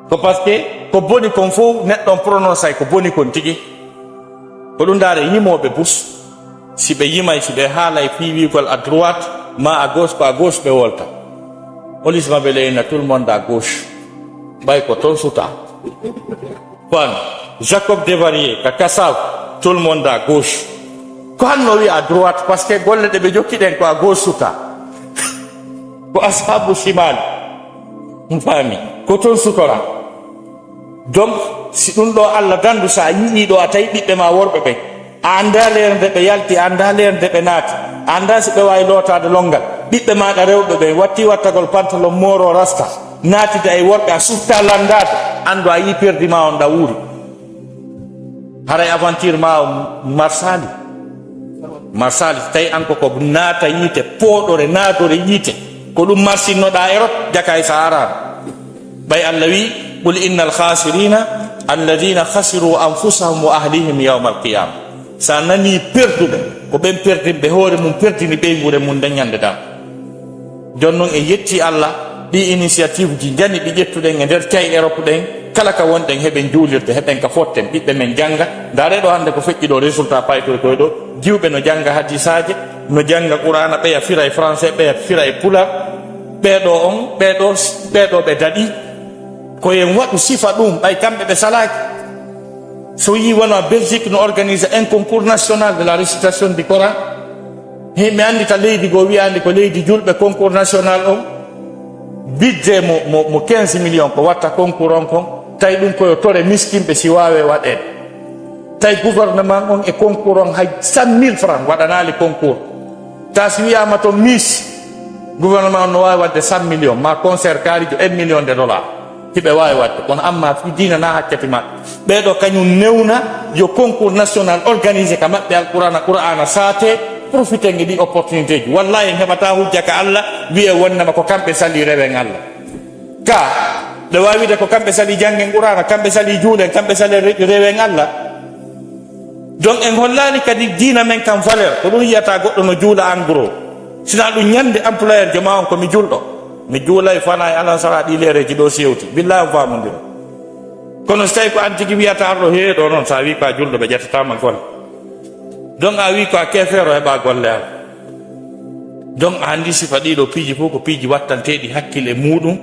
ko par ce que ko boni kon fof neɗɗon prononce ko boni kon tigi ko ɗum ndaare yimoɓe bus si ɓe yimay si ɓe haalay fiiwigol à droite ma à gauche ko à gauche ɓe wolta police maɓe leyna tout le monde à gauche ɓay ko toon suta kon Jacob Devarier ka Kassav tout le monde à gauche ko hanno wi à droite par ce que golle ɗe ɓe jokkiɗen ko à gauche suta ko ashabu shimal faami ko toon sutora donc si ɗum ɗo Allah dandu sa yii ɗo a tawi ɓiɓɓe ma worɓe ɓe a anda leer nde ɓe yalti a anda leer nde ɓe naati a anda si ɓe wawi lotade longal ɓiɓɓe maɗa rewɓe ɓe watti wattagol pantalon moro rasta naatida e worɓe a sufta landade andu a yi perdi ma on ɗa wuuri haray aventure ma marsali tawi an ko naata yiite pooɗore naadore yiite ko ɗum marsinnoɗa e rot jaka e sa arano ɓay Allah wi qul inna alkhasirina alladina khasiru anfusahum wa ahlihim yawma alqiyama sa nani perduɓe ko ɓen perdinɓe hoore mum perdini ɓeygure mum dañande dam jon noon en yetti Allah ɗi initiative ji jani ɗi ƴettuɗen e nder kay Europe ɗen kala ka wonɗen heɓen juulirde heɓen ka fotten ɓiɓɓe men janga ndareɗo hande ko feƴƴi ɗo résultat paytoy koye ɗo jiwɓe no janga hadisaje no janga qur'ana ɓeya fira e français ɓeya fira e pular ɓeɗo on ɓeɗo ɓe daɗi koyen waɗu sifa ɗum ɓay kamɓe ɓe salaki so yi wona Belgique no organise un concours national de la récitation du Coran he mi andita leydi goo wiyandi ko leydi julɓe concours national on budget mo 15 millions ko watta concours on kon tawi ɗum koyo tore miskinɓe si wawe waɗede tawi gouvernement on e concours on hay 100 000 francs waɗanali concours ta si wiyama to miss gouvernement on no wawi wadde 100 millions ma concert kaarijo 1 million de dollars hiɓe wawi wadde kono amma fi dina na hakkati maɓɓe ɓeɗo kañum newna yo concours national organisé ka maɓɓe qur'ana saate profite ngi ɗi opportunité ji wallahi en heɓata hujja ka Allah wiye wonnama ko kamɓe sali rewen Allah ka ɓe wawide ko kamɓe sali janggen qur'ana kamɓe sali juulen kamɓe sali rewen Allah donc en hollani kadi dina men kam valeur ko ɗum yiyata goɗɗo no juula en gros sina ɗum ñande employeur joma on komi julɗo mi juulay fana e alan sara ɗi leereji ɗo sewti billahi famodira kono so tawi ko an tigui wiyata arɗo heeɗo noon sa wi ko a julɗo ɓe ƴettatama golle donc a wi ko a kefeero heɓa golle al donc a andi sifa ɗiɗo piiji fof ko piiji wattanteɗi hakkille muɗum